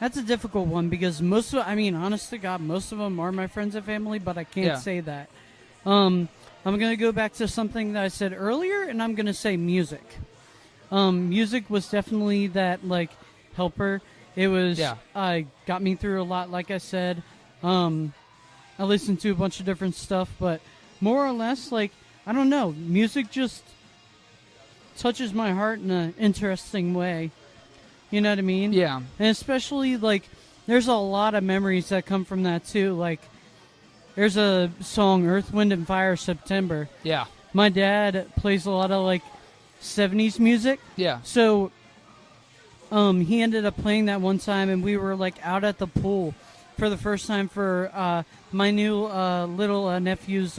That's a difficult one because honest to God, most of them are my friends and family, but I can't say that. I'm going to go back to something that I said earlier, and I'm going to say music. Music was definitely that helper. It was got me through a lot, like I said. I listened to a bunch of different stuff, but more or less, I don't know, music just touches my heart in an interesting way. You know what I mean? Yeah. And especially, there's a lot of memories that come from that, too. There's a song, Earth, Wind, and Fire, September. Yeah. My dad plays a lot of, 70s music. Yeah. So, he ended up playing that one time, and we were, out at the pool for the first time for my new little nephew's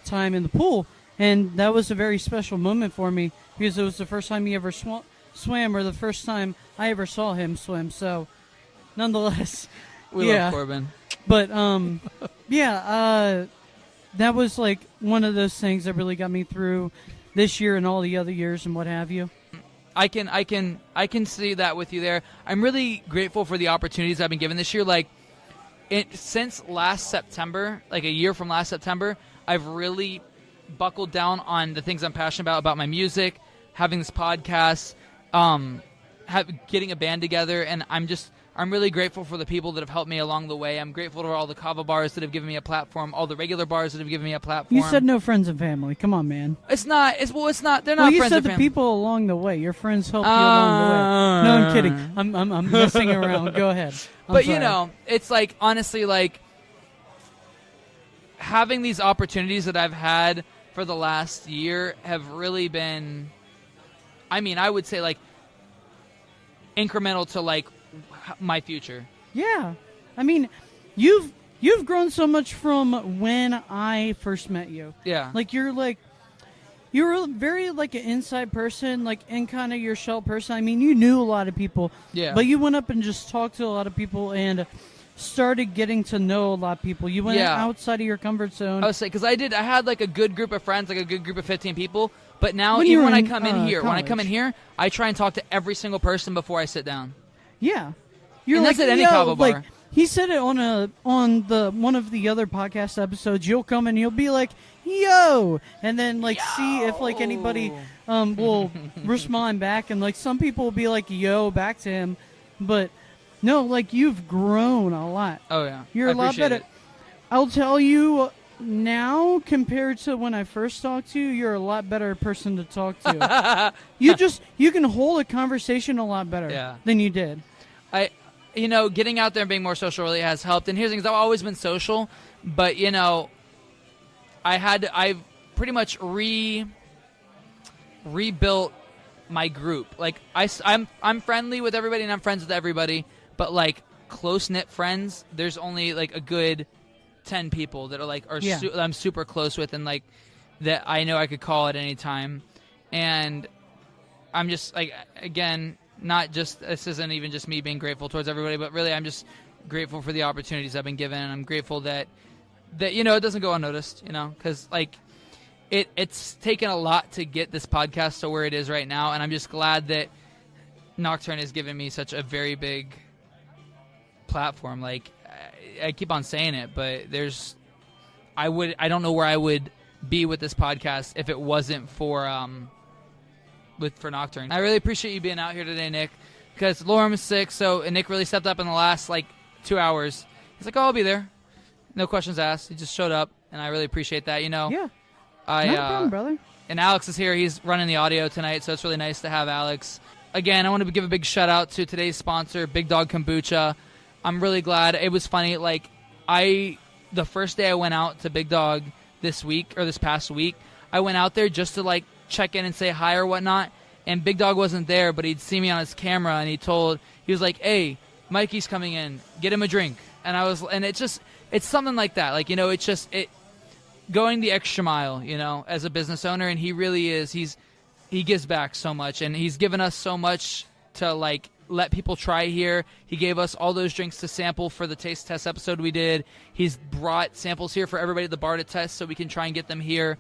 time in the pool. And that was a very special moment for me because it was the first time he ever swam, or the first time I ever saw him swim. So, nonetheless, we love Corbin. But that was one of those things that really got me through this year and all the other years and what have you. I can see that with you there. I'm really grateful for the opportunities I've been given this year. Like, since last September, like a year from last September, I've really buckled down on the things I'm passionate about my music, having this podcast, getting a band together, and I'm really grateful for the people that have helped me along the way. I'm grateful for all the Kava bars that have given me a platform, all the regular bars that have given me a platform. You said no friends and family. Come on, man. It's not. They're not well, friends and family. You said the people along the way. Your friends helped you along the way. No, I'm kidding. I'm messing around. Go ahead. But sorry. It's like, honestly, like, having these opportunities that I've had for the last year have really been, I would say, like, incremental to, like, my future. Yeah. I mean, you've grown so much from when I first met you. Yeah. Like, you're very, like, an inside person, like, in kind of your shell person. I mean, you knew a lot of people. Yeah. But you went up and just talked to a lot of people and started getting to know a lot of people. You went outside of your comfort zone. I would say, because I had, like, a good group of friends, like a good group of 15 people. But now, when I come in here, I try and talk to every single person before I sit down. Yeah. You're and like, that's at any Kava bar. Like, he said it on one of the other podcast episodes. You'll come and you'll be like, "Yo," and then like see if like anybody will respond back, and like some people will be like "Yo" back to him, but no, like you've grown a lot. Oh yeah, you're a lot better. I'll tell you now, compared to when I first talked to you, you're a lot better person to talk to. you can hold a conversation a lot better than you did. Getting out there and being more social really has helped. And here's the thing, I've always been social, but, I've pretty much rebuilt my group. Like, I'm friendly with everybody and I'm friends with everybody, but, like, close-knit friends, there's only, like, a good 10 people that are, like, I'm super close with and, like, that I know I could call at any time. And I'm just, like, again, not just, this isn't even just me being grateful towards everybody, but really I'm just grateful for the opportunities I've been given, and I'm grateful that it doesn't go unnoticed, because, like, it's taken a lot to get this podcast to where it is right now, and I'm just glad that Nocturne has given me such a very big platform. Like, I keep on saying it, but I don't know where I would be with this podcast if it wasn't for Nocturne. I really appreciate you being out here today, Nick, because Lauren was sick, and Nick really stepped up in the last, 2 hours. He's like, I'll be there. No questions asked. He just showed up, and I really appreciate that, Yeah. No problem, brother. And Alex is here. He's running the audio tonight, so it's really nice to have Alex. Again, I want to give a big shout-out to today's sponsor, Big Dog Kombucha. I'm really glad. It was funny. The first day I went out to Big Dog this past week, I went out there just to, check in and say hi or whatnot, and Big Dog wasn't there, but he'd see me on his camera, and he was like, "Hey, Mikey's coming in, get him a drink." And it's something like that, it's going the extra mile, as a business owner, and he really is. He gives back so much, and he's given us so much to let people try here. He gave us all those drinks to sample for the taste test episode we did. He's brought samples here for everybody at the bar to test, so we can try and get them here.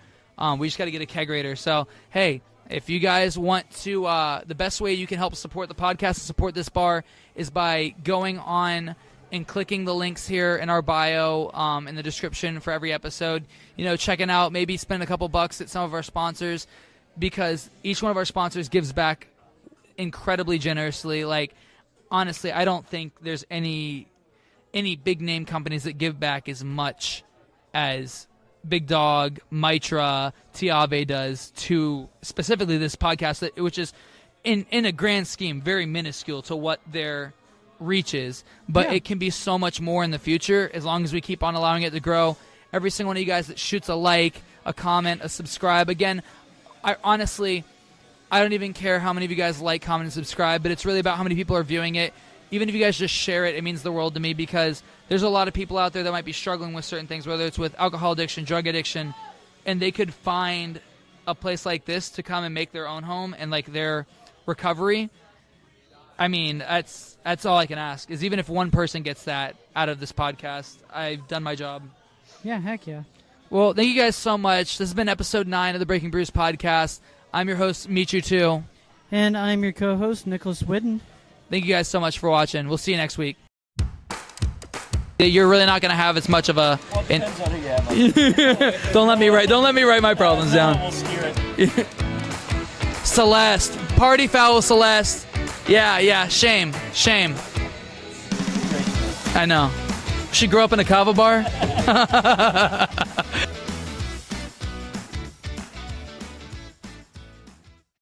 We just got to get a kegerator. So, hey, if you guys want to, the best way you can help support the podcast and support this bar is by going on and clicking the links here in our bio, in the description for every episode. Checking out, maybe spend a couple bucks at some of our sponsors, because each one of our sponsors gives back incredibly generously. Honestly, I don't think there's any big name companies that give back as much as Big Dog, Mitra, Tiave does to specifically this podcast, which is in a grand scheme very minuscule to what their reach is, but it can be so much more in the future as long as we keep on allowing it to grow. Every single one of you guys that shoots a like, a comment, a subscribe. Again, I don't even care how many of you guys like, comment, and subscribe, but it's really about how many people are viewing it. Even if you guys just share it, it means the world to me, because there's a lot of people out there that might be struggling with certain things, whether it's with alcohol addiction, drug addiction, and they could find a place like this to come and make their own home and their recovery. I mean, that's all I can ask, is even if one person gets that out of this podcast, I've done my job. Yeah, heck yeah. Well, thank you guys so much. This has been episode 9 of the Breaking Brews podcast. I'm your host, Michu too. And I'm your co-host, Nicholas Whidden. Thank you guys so much for watching. We'll see you next week. You're really not going to have as much of a... Well, it depends on who you have. Don't let me write my problems down. We'll steer it. Celeste. Party foul, Celeste. Yeah. Shame. I know. She grew up in a Kava bar.